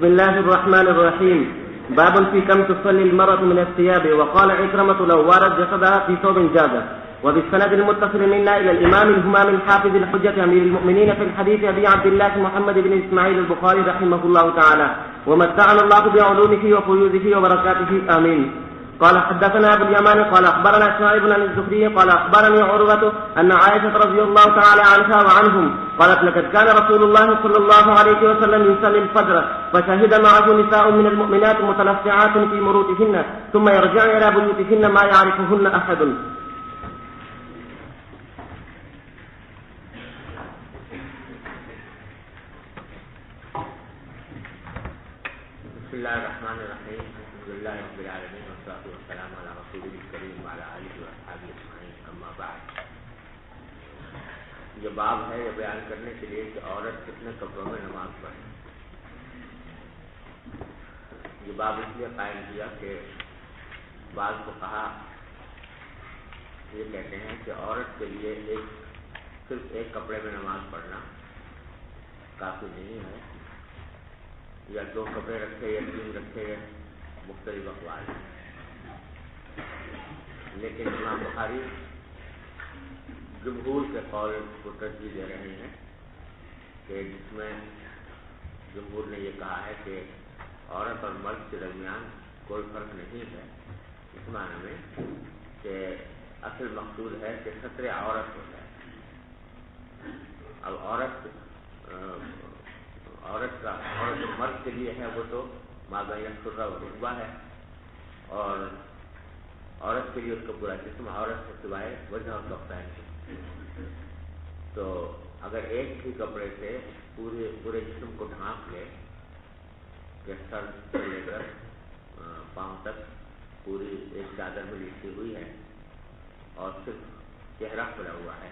بسم الله الرحمن الرحيم. باب في كم تصلي المرأة من الثياب. وقال عكرمة لو وارت جسدها في ثوب جاز. وبالسند المتصل منا إلى الإمام الهمام الحافظ الحجة أمير المؤمنين في الحديث أبي عبد الله محمد بن إسماعيل البخاري رحمه الله تعالى ومتعنا الله بعلومه وفيوزه وبركاته آمين. قال حدثنا أبو اليمان قال أخبرنا شعيب عن الزهري قال أخبرني عروة أن عائشة رضي الله تعالى عنها وعنهم قالت لقد كان رسول الله صلى الله عليه وسلم يصلي الفجر فشهد معه نساء من المؤمنات متلفعات في مروطهن ثم يرجعن إلى بيوتهن ما يعرفهن أحد. بسم الله الرحمن الرحيم. الحمد لله رب العالمين والصلاة والسلام على رسوله الكريم وعلى آله وأصحابه أجمعين. أما بعد، یہ باب ہے یہ بیان کرنے کے لیے کہ عورت کتنے کپڑوں میں نماز پڑھے. یہ باب اس لیے قائم کیا کہ بعض فقہا یہ کہتے ہیں کہ عورت کے لیے صرف ایک کپڑے میں نماز پڑھنا کافی نہیں ہے، یا دو کپڑے رکھے یا تین رکھے، مختلف اقوال ہیں. لیکن امام بخاری جمہور کے قول کو ترجیح دے رہے ہیں کہ جس میں جمہور نے یہ کہا ہے کہ عورت اور مرد کے درمیان کوئی فرق نہیں ہے، اس معنی میں کہ اصل مقصود ہے کہ ستر عورت ہو جائے. اب عورت جو مرد کے لیے ہے وہ تو مابین السرہ و رکبہ ہے، اور عورت کے لیے اس کا پورا جسم عورت سے سوائے وجہ اور کفین ہے. تو اگر ایک ہی کپڑے سے پورے جسم کو ڈھانپ لے کہ سر سے لے کر پاؤں تک پوری ایک چادر میں لپٹی ہوئی ہے اور صرف چہرہ کھلا ہوا ہے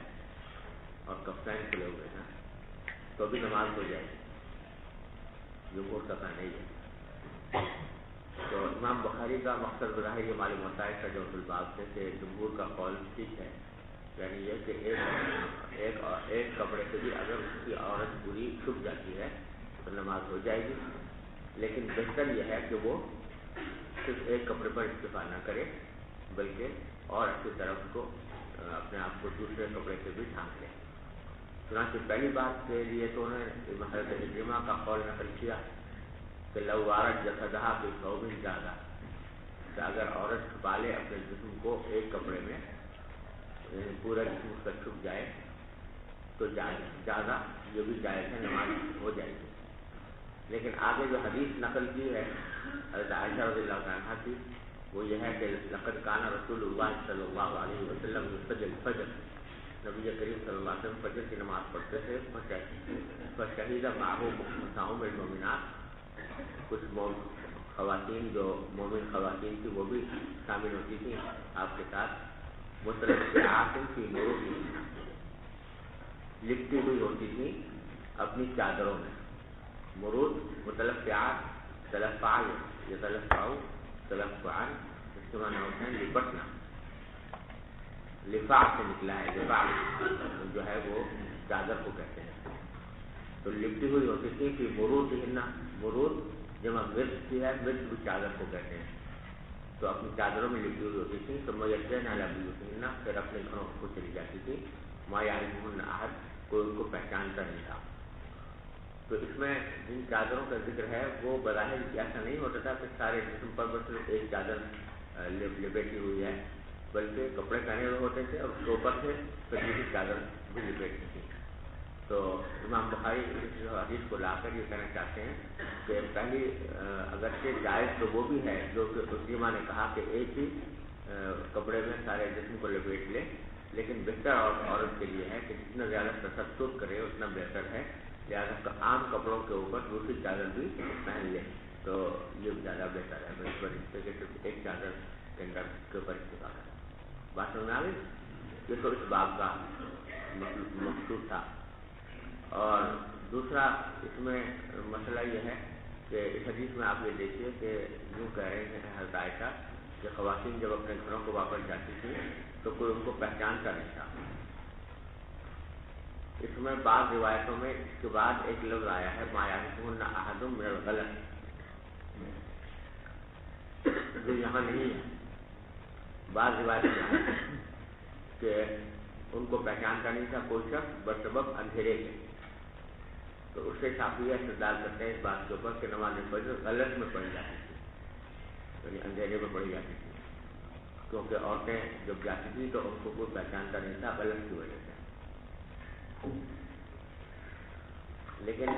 اور کفین کھلے ہوئے ہیں تو بھی نماز ہو جائے گی. جمہور کا کہنا نہیں ہے. تو امام بخاری کا مقصد ظاہر یہ معلوم ہوتا ہے جو الباب سے کہ جمہور کا قول ٹھیک ہے، یعنی یہ کہ ایک کپڑے سے بھی اگر اس کی عورت پوری چھپ جاتی ہے تو نماز ہو جائے گی. لیکن بہتر یہ ہے کہ وہ صرف ایک کپڑے پر اکتفا نہ کرے بلکہ اور اچھی طرف کو اپنے آپ کو دوسرے کپڑے سے بھی ڈھانپ لے. چنانچہ پہلی بات کے لیے تو انہوں نے حضرت عکرمہ کا قول نقل کیا کہ لو وارت جسدہا فی ثوب زیادہ، کہ اگر عورت چھپا لے اپنے جسم کو ایک کپڑے میں، یعنی پورا جسم اس کا چھپ جائے تو زیادہ یہ بھی جائز ہے، نماز ہو جائے گی. لیکن آگے جو حدیث نقل کی ہے حضرت عائشہ رضی اللہ عنہا کی، وہ یہ ہے کہ لقد کان رسول اللہ صلی اللہ علیہ وسلم یصلی الفجر، نبی کریم صلی اللہ علیہ وسلم فجر کی نماز پڑھتے تھے. فشہید معہ نساء المؤمنات، کچھ خواتین جو مومن خواتین تھی وہ بھی شامل ہوتی تھیں آپ کے ساتھ. متلفعات فی مروطہن، لپٹی ہوئی ہوتی تھیں اپنی چادروں میں. مروط متلفعات، تلفع یتلفع تلفعان، اس کے معنی ہوتے ہیں لپٹنا. لفاف سے نکلا ہے، لفاف جو ہے وہ چادر کو کہتے ہیں. تو لپٹی ہوئی ہوتی تھی کہ مروطہن، مروط جمع مرچ کی ہے، مرچ بھی چادر کو کہتے ہیں. تو اپنی چادروں میں لپٹی ہوئی ہوتی تھی. تو میسرن علی بیوتہن، پھر اپنے گھروں کو چلی جاتی تھی. ما یعرفہن احد، کوئی ان کو پہچانتا نہیں تھا. تو اس میں جن چادروں کا ذکر ہے وہ بظاہر ایسا نہیں ہوتا تھا کہ سارے جسم پر بس ایک چادر لپیٹی ہوئی ہے، بلکہ کپڑے پہنے ہوئے ہوتے تھے اور اس کے اوپر سے پھر دوسری چادر بھی لپیٹتی تھی. تو امام بخاری اس حدیث کو لا کر یہ کہنا چاہتے ہیں کہ پہلی اگرچہ جائز تو وہ بھی ہے جو کہ عکرمہ نے کہا کہ ایک ہی کپڑے میں سارے جسم کو لپیٹ لے، لیکن بہتر عورت کے لیے ہے کہ جتنا زیادہ تستر کرے اتنا بہتر ہے. لہٰذا عام کپڑوں کے اوپر دوسری چادر بھی پہن لے تو یہ زیادہ بہتر ہے. اس پر ایک چادر کے اندر کے اوپر استفادہ کرے. بات سمجھ آ گئی؟ یہ تو اس باب کا مقصود تھا. اور دوسرا اس میں مسئلہ یہ ہے کہ اس حدیث میں آپ یہ دیکھیے کہ یوں کہہ رہے ہیں حضرت عائشہ کہ خواتین جب اپنے گھروں کو واپس جاتی تھیں تو کوئی ان کو پہچانتا نہیں تھا. اس میں بعض روایتوں میں اس کے بعد ایک لفظ آیا ہے ما یعرفہن احد من الغلط، جو یہاں نہیں ہے. بعض روایت میں ہے کہ ان کو پہچانتا نہیں تھا کوئی شخص بسبب اندھیرے کے. تو اس سے شافعیہ استدلال کرتے ہیں اس بات کے اوپر کہ نماز فجر غلط میں پڑھی جاتی تھی, یعنی اندھیرے میں پڑھی جاتی تھی, کیونکہ عورتیں جب جاتی تھی تو ان کو کوئی پہچانتا نہیں تھا غلط کی وجہ سے. لیکن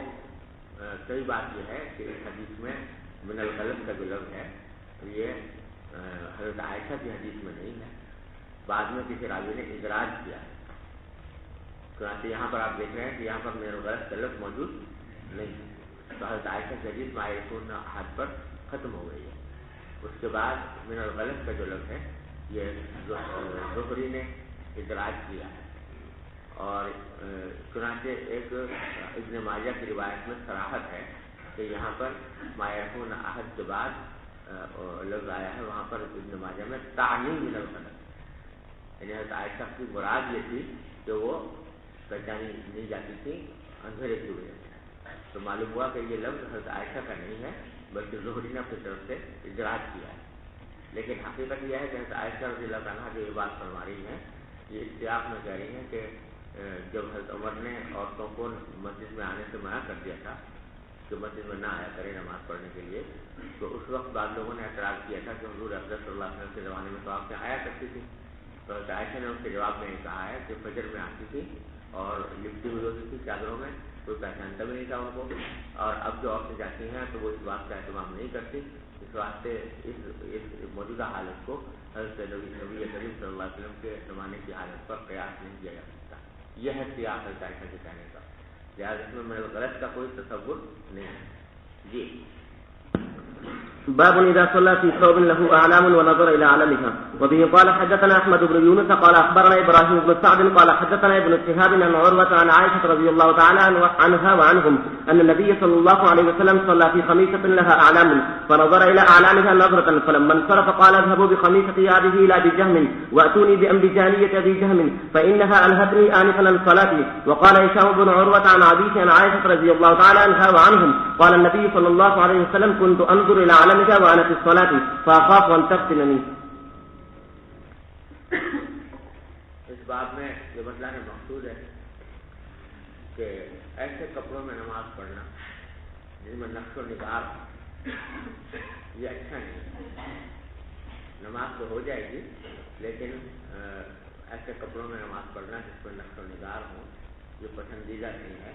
صحیح بات یہ ہے کہ اس حدیث میں من الغلط کا جو لفظ ہے یہ حضرت عائشہ کی حدیث میں نہیں ہے, بعد میں کسی راوی نے اعتراض کیا ہے. چنانچہ یہاں پر آپ دیکھ رہے ہیں کہ یہاں پر من الغلط کا لفظ موجود نہیں ہے. تو حضرت عائشہ کی حدیث معرفون حد پر ختم ہو گئی ہے. اس کے بعد من الغلط کا جو لفظ ہے یہ زہری نے اعتراض کیا ہے, اور چنانچہ ایک ابن ماجہ کی روایت میں صراحت ہے کہ یہاں پر معرفون عہد کے بعد لفظ آیا ہے, وہاں پر ابن ماجہ میں تعنی من الغلط, یعنی حضرت عائشہ کی مراد یہ تھی کہ وہ پہچانی نہیں جاتی تھی اندھیرے کی وجہ سے. تو معلوم ہوا کہ یہ لفظ حضرت عائشہ کا نہیں ہے بلکہ زہری نے اپنی طرف سے اجراج کیا ہے. لیکن حقیقت یہ ہے کہ حضرت عائشہ رضی اللہ عنہا جو یہ بات فرما رہی ہیں یہ اشتیاق میں کہہ رہی ہیں کہ جب حضرت عمر نے عورتوں کو مسجد میں آنے سے منع کر دیا تھا کہ مسجد میں نہ آیا کرے نماز پڑھنے کے لیے, تو اس وقت بعض لوگوں نے اعتراض کیا تھا کہ حضور اقدس صلی اللہ علیہ وسلم کے زمانے میں تو آپ کے آیا کرتی تھی. تو حضرت عائشہ نے اس کے جواب میں یہ کہا ہے کہ فجر میں آتی تھی اور لپٹی ہوئی ہوتی تھی چادروں میں, کوئی پہچانتا بھی نہیں تھا ان کو, اور اب جو عورتیں جاتی ہیں تو وہ اس بات کا اہتمام نہیں کرتی. اس واسطے اس موجودہ حالت کو حضرت نبی کریم صلی اللہ علیہ وسلم کے زمانے کی حالت پر قیاس نہیں کیا جا سکتا. یہ ہے سیاق حضرت عائشہ کے کہنے کا, لہٰذا اس میں میرے غلط کا کوئی تصور نہیں ہے. جی. باب إذا صلى في ثوب له أعلام ونظر إلى علمها. وبه قال حدثنا أحمد بن يونس قال أخبرنا إبراهيم بن سعد قال حدثنا ابن شهاب عن عروة عن عائشة رضي الله تعالى عنها وعنهم أن النبي صلى الله عليه وسلم صلى في خميسة لها أعلام فنظر إلى أعلامها نظرة فلما انصرف قال اذهبوا بخميسة هذه إلى أبي جهم وأتوني بأنبجانية أبي جهم فإنها ألهتني آنفا عن صلاتي. وقال هشام بن عروة عن أبيه عن عائشة رضي الله تعالى عنها وعنهم قال النبي صلى الله عليه وسلم كنت أنظر إلى علمها وأنا في الصلاة فأخاف أن تفتنني. اس باب میں یہ بتلانا مقصود ہے کہ ایسے کپڑوں میں نماز پڑھنا جن میں نقش و نگار یہ اچھا نہیں. نماز تو ہو جائے گی لیکن ایسے کپڑوں میں نماز پڑھنا جس میں نقش و نگار ہوں یہ پسندیدہ نہیں ہے,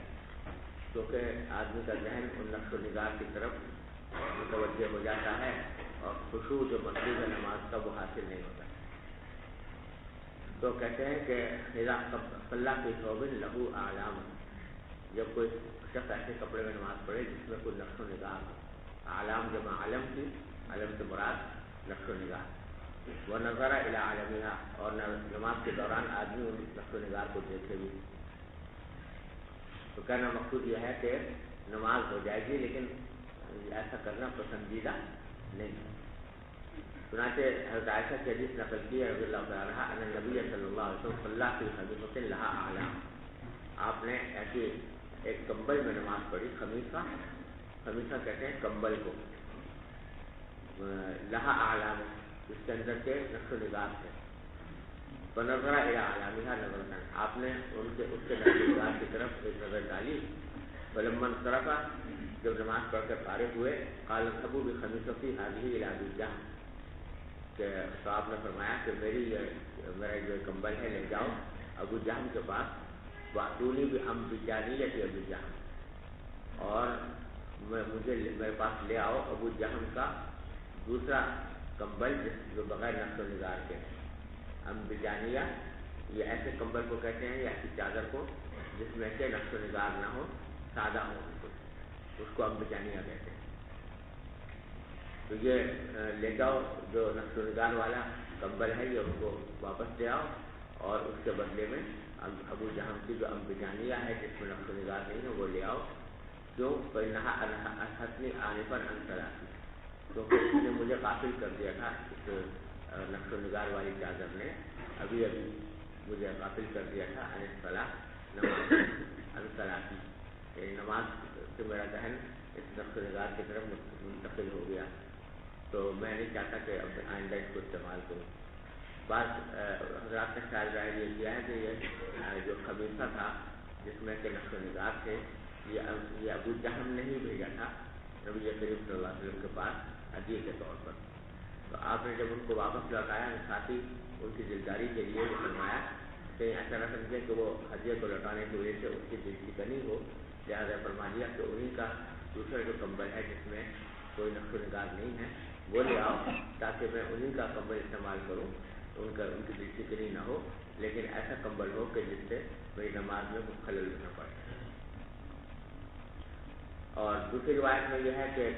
کیونکہ آدمی کا ذہن ان نقش و نگار کی طرف متوجہ ہو جاتا ہے اور خشوع جو مطلوب ہے نماز کا وہ حاصل نہیں ہوتا. تو کہتے ہیں کہ صلی فی ثوب لہو اعلام, جب کوئی شخص ایسے کپڑے میں نماز پڑھے جس میں کوئی نقش و نگار ہو. اعلام جمع علم کی, علم سے مراد نقش و نگار. وہ نظر الی عالمہا, اور نماز کے دوران آدمی ان نقش و نگار کو دیکھے بھی. تو کہنا مقصود یہ ہے کہ نماز ہو جائے گی لیکن ایسا کرنا پسندیدہ نہیں. چنانچہ حضرت عائشہ کی حدیث نقل کی ہے رضی اللہ تعالیٰ عنہا ان نبی صلی اللہ علیہ وسلم صلی فی خمیصۃ لہا اعلام, آپ نے ایسی ایک کمبل میں نماز پڑھی. خمیصہ کہتے ہیں کمبل کو, لہا اعلام اس کے اندر کے نقش و نگار تھے. بنظر الی اعلامہا نظرۃ, آپ نے اس کے نقش و نگار کی طرف ایک نظر ڈالی. فلما انصرف, جب نماز پڑھ کر فارغ ہوئے, قال اذهبوا بخمیصتی هذه الى ابی جہم, کہ تو آپ نے فرمایا کہ میرا جو کمبل ہے لے جاؤ ابو جہم کے پاس. واتونی بانبجانیۃ ابی جہم, اور میرے پاس لے آؤ ابو جہم کا دوسرا کمبل جو بغیر نقش و نگار کے. انبجانیہ یہ ایسے کمبل کو کہتے ہیں یا ایسی چادر کو جس میں سے نقش و نگار نہ ہو, سادہ ہو, اس کو انبجانیہ کہتے ہیں. تو یہ لے جاؤ جو نقش و نگار والا کمبل ہے یہ اس کو واپس لے آؤ, اور اس کے بدلے میں ابو جہم کی جو انبجانیہ ہے جس میں نقش و نگار نہیں ہے وہ لے آؤ. کیوں؟ فإنها ألهتني آنفا عن صلاتي, کیونکہ اس نے مجھے غافل کر دیا تھا اس نقش و نگار والی چادر نے, ابھی مجھے غافل کر دیا تھا عن الصلاۃ, نماز عن صلاتی, نماز سے میرا ذہن اس نقش و نگار کی طرف منتقل ہو گیا. تو میں نہیں چاہتا کہ اب آئندہ اس کو استعمال کروں. بعض حضرات نے شاید رائے یہ کیا ہے کہ یہ جو خمیصہ تھا جس میں کہ نقش و نگار تھے یہ ابو جہم نے ہی بھیجا تھا نبی کریم صلی اللہ علیہ وسلم کے پاس ہدیے کے طور پر. تو آپ نے جب ان کو واپس لوٹایا ساتھ ہی ان کی دلداری کے لیے یہ فرمایا کہ ایسا نہ سمجھے کہ وہ ہدیے کو لوٹانے کی وجہ سے اس کی دل کی بنی ہو، لہٰذا فرما دیا کہ انہیں کا دوسرا جو کمبل ہے جس میں کوئی نقش و نگار نہیں ہے وہ لے آؤ تاکہ میں انہیں کا کمبل استعمال کروں، ان کی دل کی بنی نہ ہو، لیکن ایسا کمبل ہو کہ جس سے میری نماز میں کچھ خلل نہ پڑے. اور دوسری روایت میں یہ ہے کہ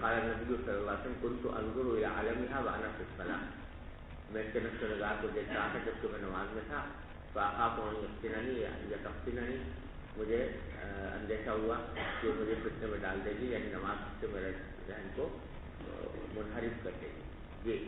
قال نبی صلی اللہ علیہ وسلم كنت انظر الى عالمها وانا في الصلاة، میں اس کے نقش و نگار کو دیکھ رہا تھا جب کہ میں نماز میں تھا. فاخاف ان يفتنني یا تفتنني، مجھے اندیشہ ہوا کہ مجھے فتنے میں ڈال دے گی، یعنی نماز سے میرے ذہن کو منحرف کر دے گی. جی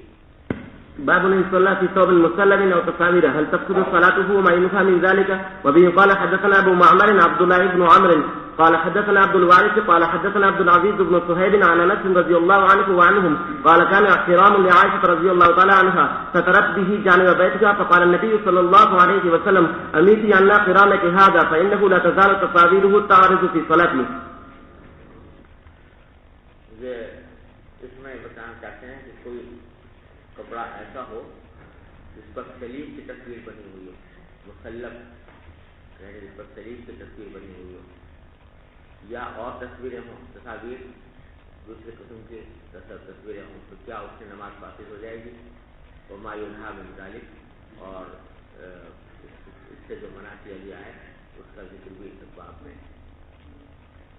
باب ان صلى في ثوب مسلم او تصاوير هل تفسد صلاته وما ينفى من ذلك. وبه قال حدثنا ابو معمر عبد الله بن عمرو قال حدثنا عبد الوارث قال حدثنا عبد العزيز بن صهيب عن انس رضي الله عنه وعنهم قال كان احترام لعائشه رضي الله تعالى عنها سترت به جانب بيتها فقال النبي صلى الله عليه وسلم اميتي عنا قرامك هذا فانه لا تزال تصاويره تعرض في صلاته. اس میں بتانا چاہتے ہیں کہ کوئی کپڑا ایسا ہو جس پر سلیب کی تصویر بنی ہوئی ہو، مسلم یعنی جس پر سلیب کی تصویر بنی ہوئی ہو، یا اور تصویریں ہوں، تصاویر دوسرے قسم کی تصویریں ہوں، تو کیا اس سے نماز فاسد ہو جائے گی؟ وما ينهى من ذلك، اور اس سے جو منع کیا گیا ہے اس کا ذکر بھی اس باب میں.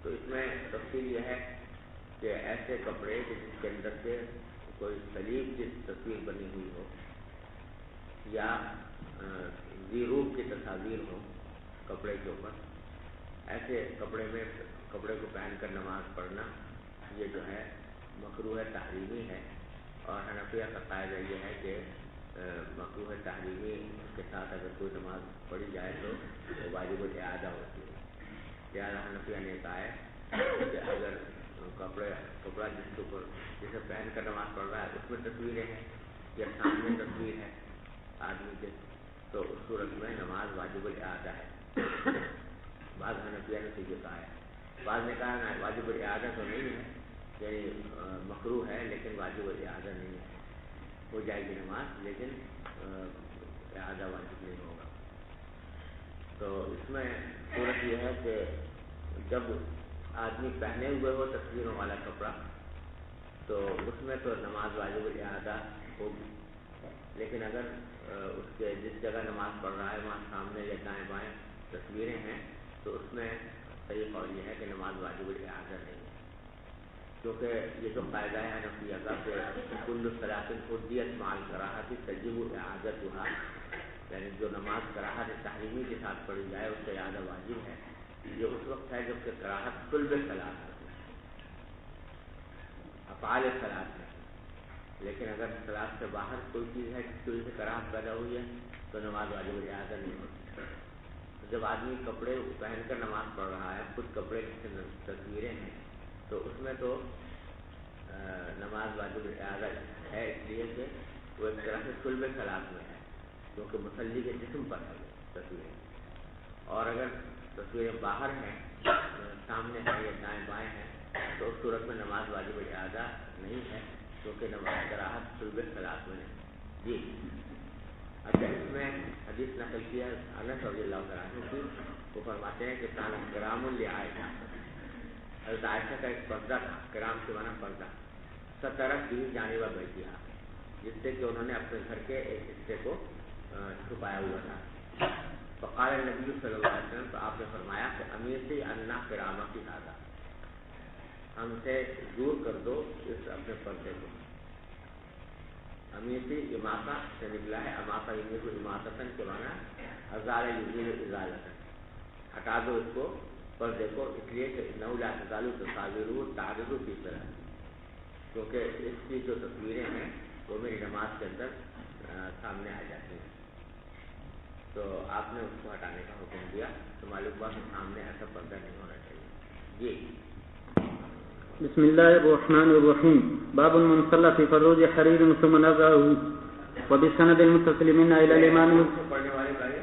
تو اس میں تفصیل یہ ہے کہ ایسے کپڑے جس کے اندر سے کوئی سلیب کی تصویر بنی ہوئی ہو یا زیروب کی تصاویر ہو کپڑے کے اوپر، ایسے کپڑے کو پہن کر نماز پڑھنا یہ جو ہے مکروہ تحریمی ہے. اور حنفیہ کا قاعدہ یہ ہے کہ مکروہ تحریمی کے ساتھ اگر کوئی نماز پڑھی جائے تو وہ واجب الاعادہ ہوتی ہے. لہٰذا حنفیہ نے کہا ہے کہ اگر کپڑا جس کے اوپر جسے پہن کر نماز پڑھ رہا ہے اس میں تصویریں ہیں یا سامنے تصویر ہے آدمی کے، تو اس صورت میں نماز واجب الاعادہ ہے. بعض حنفیہ نے یہ کہا ہے، بعض نے کہا واجب الاعادہ تو نہیں ہے، یعنی مکروہ ہے لیکن واجب الاعادہ نہیں ہے، ہو جائے گی نماز لیکن اعادہ واجب نہیں ہوگا. تو اس میں صورت یہ ہے کہ جب آدمی پہنے ہوئے ہو تصویروں والا کپڑا تو اس میں تو نماز واجب الاعادہ ہوگی، لیکن اگر اس کے جس جگہ نماز پڑھ رہا ہے وہاں سامنے یا دائیں بائیں تصویریں ہیں تو اس میں صحیح قول یہ ہے کہ نماز واجب الاعادہ نہیں ہے. کیونکہ یہ جو قاعدہ ہے حنفیہ کا کہ کل صلاۃ حدیت مع الکراہۃ تجب اعادتها، یعنی جو نماز کراہت تحریمی کے ساتھ پڑھی جائے اس کا اعادہ واجب ہے. یہ اس وقت ہے جب کہ کراہت قلب صلاۃ ہے، افعال صلاۃ ہے، لیکن اگر صلاۃ سے باہر کوئی چیز ہے جس کی وجہ سے کراہت پیدا ہوئی ہے تو نماز واجب الاعادہ نہیں ہوتی. جب آدمی کپڑے پہن کر نماز پڑھ رہا ہے، خود کپڑے کی تصویریں ہیں، تو اس میں تو نماز واجب الاعادہ ہے، اس لیے کہ وہ ایک طرح سے قلب صلاۃ میں ہے کیونکہ مصلی کے جسم پر ہے تصویریں. اور اگر تصویریں باہر ہیں، سامنے ہیں یا دائیں بائیں ہیں، تو اس صورت میں نماز واجب الاعادہ نہیں ہے کیونکہ نماز کراہت قلب صلاۃ میں ہے. جی اچھا، اس میں حدیث نقل کیا انس رضی اللہ عنہ کی، وہ فرماتے ہیں کہ کان کرام لعائشہ، حضرت عائشہ کا ایک پردہ تھا، کرام کے معنی پردہ، سترت بھی جانب بیتہا، جس سے کہ انہوں نے اپنے گھر کے ایک حصے کو چھپایا ہوا تھا. فقال النبی صلی اللہ علیہ وسلم، تو آپ نے فرمایا کہ امیتی انا کرامتی ھذا، ہم سے دور کر دو اس اپنے پردے کو. امیتی اماطہ سے نکلا ہے، اماطہ یمیت اماطتن کے معنی ازال یزیل ازالتن، ہٹا دو اس کو پردے کو، اس لیے کہ انہ لا تزال تصاویر تعرض فی صلاۃ، کیونکہ اس کی جو تصویریں ہیں وہ میری نماز کے اندر سامنے آ جاتی ہیں. تو آپ نے اس کو ہٹانے کا حکم دیا، تو معلوم ہوا کہ سامنے ایسا پردہ نہیں ہونا چاہیے. جی بسم الله الرحمن الرحيم. باب من صلى في فروج حرير ثم نزعه. وبالسند المتصل منا الى الامام. پڑھنے والے کا ہے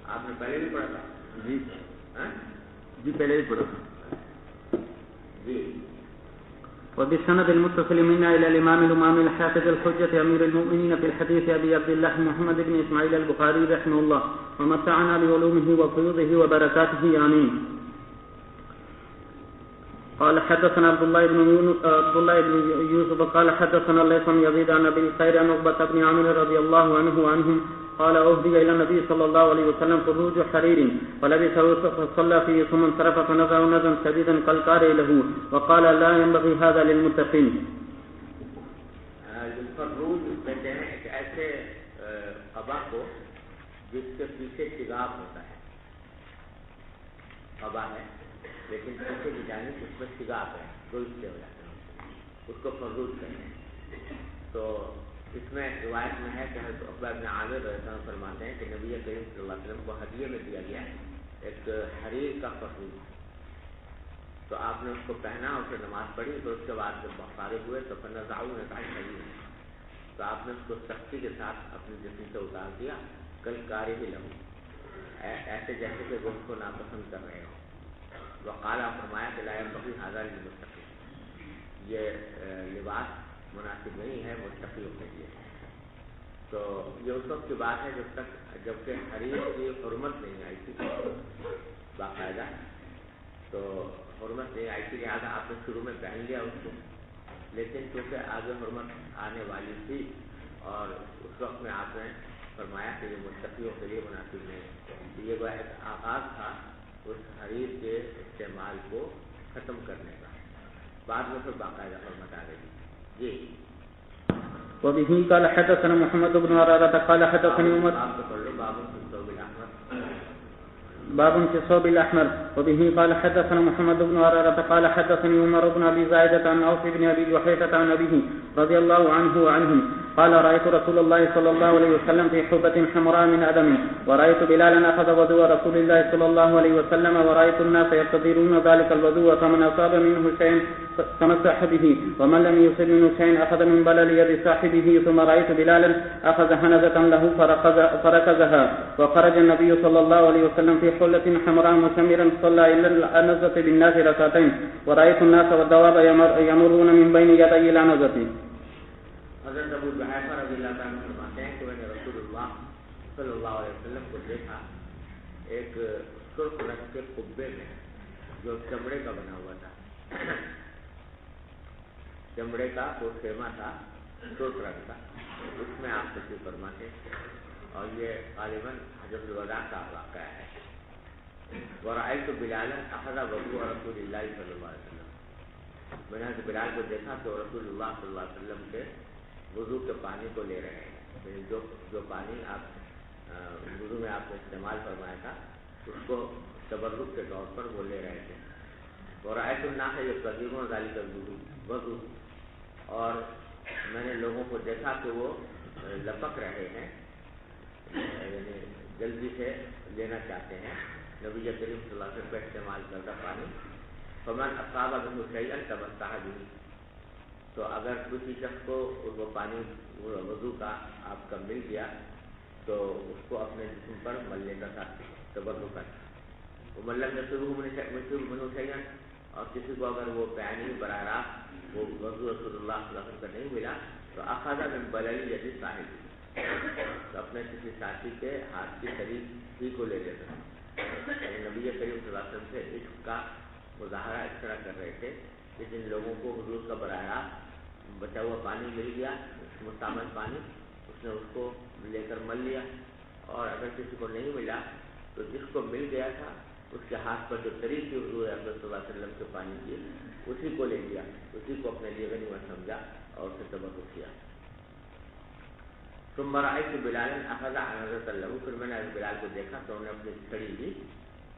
آپ نے پہلے بھی پڑھا تھا؟ جی پہلے بھی پڑھا تھا. جی. وبالسند المتصل منا الى الامام الامام الحافظ الحجة امير المؤمنين في الحديث ابي عبد الله محمد بن اسماعيل البخاري رحمه الله ومتعنا بعلومه وفيوضه وبركاته امين. قال حدثنا عبد الله بن يوسف قال حدثنا الليث بن يزيد عن ابي الخير عن عقبة بن عامر رضي الله عنه وعنهم قال أهدي إلى النبي صلى الله عليه وسلم فروج حرير فلبسه فصلى فيه ثم انصرف فنزعه نزعا شديدا كالقارئ له وقال لا ينبغي هذا للمتقين. فروج کہتے ہیں ایک ایسے قبا کو جس کے پیچھے شگاف ہوتا ہے. قبا ہے لیکن پیچھے کی جانب اس میں شگاف ہے تو اس سے ہو جاتا ہے, اس کو فروج کہتے ہیں. تو اس میں روایت میں ہے کہ حضرت عقبہ بن عامر رضی اللہ عنہ فرماتے ہیں کہ نبی کریم صلی اللہ علیہ وسلم کو ہدیے میں دیا گیا ایک حریر کا فروج. تو آپ نے اس کو پہنا اور پھر نماز پڑھی. تو اس کے بعد جب فارغ ہوئے تو پھر نزعوا نزعا شدیدا, تو آپ نے اس کو سختی کے ساتھ اپنے جسم سے اتار دیا. کالقارئ لہ, ایسے جیسے کہ وہ اس کو ناپسند کر رہے ہوں. وقال, فرمایا کہ لا ينبغي هذا للمتقين, یہ لباس مناسب نہیں ہے متقیوں کے لیے. تو یہ اس وقت کی بات ہے جب کہ حریر کی حرمت نہیں آئی تھی باقاعدہ, تو حرمت نہیں آئی تھی لہٰذا آپ نے شروع میں پہن لیا اس کو. لیکن چونکہ آگے حرمت آنے والی تھی اور اس وقت میں آپ نے فرمایا کہ یہ متقیوں کے لیے مناسب نہیں. یہ وہ ایک آغاز تھا اس حریر کے استعمال کو ختم کرنے کا. بعد میں پھر باقاعدہ حرمت آ گئی. جی. وبه قال حدثنا محمد بن عرارة قال حدثني عمر. باب في الثوب الأحمر. وبه قال حدثنا محمد بن عرارة قال حدثني عمر بن أبي زايدة عن عوف بن أبي جحيفة عن أبيه رضي الله عنه وعنهم قال رأيت رسول الله صلى الله عليه وسلم في حبة حمراء من أدم ورأيت بلالا أخذ وضوء رسول الله صلى الله عليه وسلم ورأيت الناس يقتدرون ذلك الوضوء فمن أصاب منه شيء تمسح به ومن لم يصب منه شيء أخذ من بلل يد صاحبه ثم رأيت بلالا أخذ حنزة له فركزها وخرج النبي صلى الله عليه وسلم في حلة حمراء مشمرا صلى إلى الأنزة بالناس ركعتين ورأيت الناس والدواب يمرون من بين يدي الأنزة. حضرت ابو جحیفہ رضی اللہ عنہ فرماتے ہیں کہ میں نے رسول اللہ صلی اللہ علیہ وسلم کو دیکھا ایک سرخ رنگ کے قبے میں جو چمڑے کا بنا ہوا تھا. چمڑے کا وہ خیمہ تھا سرخ رنگ کا, اس میں آپ تشریف فرماتے اور یہ غالباً حجۃ الوداع کا واقعہ ہے. ورأیت بلالا اخذ وضوء رسول اللہ صلی اللہ علیہ وسلم, میں نے بلال کو دیکھا تو رسول اللہ صلی اللہ علیہ وسلم کے وضو کے پانی کو لے رہے ہیں. جو پانی آپ وضو میں آپ نے استعمال فرمایا تھا اس کو تبرک کے طور پر وہ لے رہے تھے. اور آیت الناس یقتدرون ذلک الوضو, اور میں نے لوگوں کو دیکھا کہ وہ لپک رہے ہیں, یعنی جلدی سے لینا چاہتے ہیں نبی کریم صلی اللہ علیہ وسلم کا استعمال کردہ پانی. فمن اصاب منه شيئا تمسح به, تو اگر کسی شخص کو وہ پانی وضو کا آپ کا مل گیا تو اس کو اپنے جسم پر ملنے کا تھا, تبرک کا تھا. وہ ملم نے شروع منه شيئا, اور کسی کو اگر وہ پانی براہ راست وہ وضو رسول اللہ صلی اللہ علیہ وسلم کا نہیں ملا تو اخذ من بلل ید صاحب, تو اپنے کسی ساتھی کے ہاتھ کی قریب ہی کو لے لیتا. نبی کریم صلی اللہ علیہ وسلم سے عشق کا مظاہرہ اس طرح کر رہے تھے کہ جن لوگوں کو حضور کا براہ راست بچا ہوا پانی مل گیا, مستعمل پانی, اس نے اس کو لے کر مل لیا, اور اگر کسی کو نہیں ملا تو جس کو مل گیا تھا اس کے ہاتھ پر جو طریق تھی حضور صلی اللہ علیہ وسلم کے پانی کی اسی کو لے لیا, اسی کو اپنے لیے غنیمت سمجھا اور اسے تبرک کیا. ثم رأيت بلالا أخذ عنزة له, پھر میں نے بلال کو دیکھا تو انہوں نے اپنی چھڑی لی,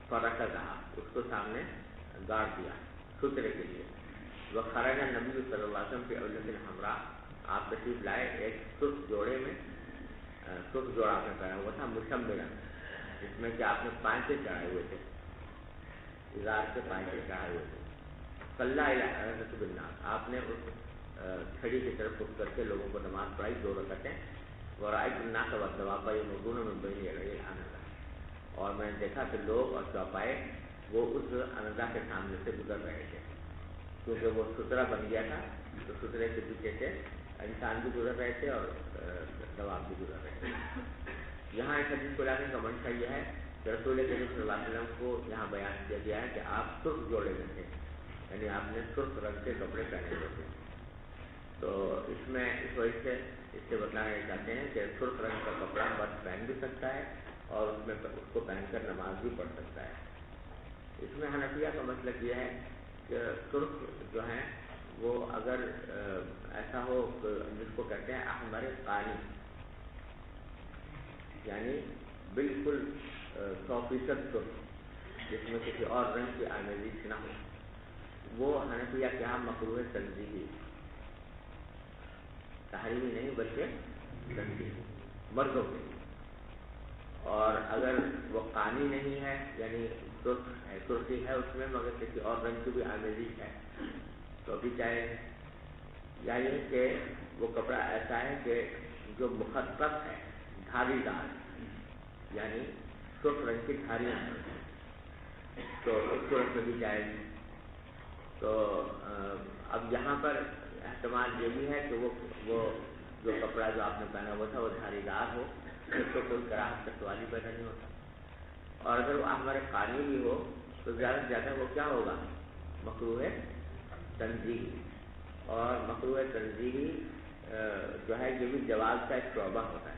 فرکزها, اس کو سامنے گاڑ دیا سترے کے لیے. وخرج النبی صلی اللہ علیہ وسلم فی حلۃ حمراء, آپ تشریف لائے ایک سرخ جوڑے میں, سرخ جوڑا آپ نے پہنا ہوا تھا مشمرا, جس میں کہ آپ نے پانچے چڑھائے ہوئے تھے. ازار کے پائے چڑھائے ہوئے تھے. صلی بالناس، آپ نے اس چھڑی کی طرف رخ کر کے لوگوں کو نماز پڑھائی 2 رکعتیں. ورأيت الناس والدواب يمرون من بين يدي العنزة، اور میں نے دیکھا کہ لوگ اور چوپائے وہ اس عنزہ کے سامنے سے گزر رہے تھے، کیونکہ وہ سترہ بن گیا تھا تو سترے کے پیچھے سے انسان بھی گزر رہے تھے اور دواب بھی گزر رہے تھے. یہاں اس حدیث کو لانے کا منشا یہ ہے کہ رسول کریم صلی اللہ علیہ وسلم کو یہاں بیان کیا گیا ہے کہ آپ سرخ جوڑے میں تھے، یعنی آپ نے سرخ رنگ کے کپڑے پہنے ہوئے تھے. تو اس میں اس وجہ سے اس سے بتانا چاہتے ہیں کہ سرخ رنگ کا کپڑا مرد پہن بھی سکتا ہے اور اس میں اس کو پہن کر نماز بھی پڑھ سکتا ہے. اس میں حنفیہ کا مسلک یہ ہے کہ سرخ جو ہیں وہ اگر ایسا ہو جس کو کہتے ہیں احمر قانی، یعنی بالکل 100% سرخ جس میں کسی اور رنگ کی آمیزش نہ ہو، وہ حنفیہ کے یہاں مکروہ تنزیہی، تحریمی نہیں بلکہ تنزیہی مردوں کے. اور اگر وہ قانی نہیں ہے یعنی سرخی ہے اس میں مگر کسی اور رنگ کی بھی آمیزش ہے تو بھی چاہے، یعنی کہ وہ کپڑا ایسا ہے کہ جو مخطط ہے، دھاری دار، یعنی سرخ رنگ کی دھاریاں ہیں تو اس صورت میں بھی جائے. تو اب یہاں پر احتمال یہ بھی ہے کہ وہ جو کپڑا جو آپ نے پہنا ہوا تھا وہ دھاری دار ہو، اس کو کوئی کراہت کا سوال ہی پیدا نہیں ہوتا. اور اگر وہ ہمارے قانی بھی ہو تو زیادہ سے زیادہ وہ کیا ہوگا؟ مکروہ تنزیہی. اور مکروہ تنزیہی جو ہے یہ بھی جواز کا ایک شعبہ ہوتا ہے.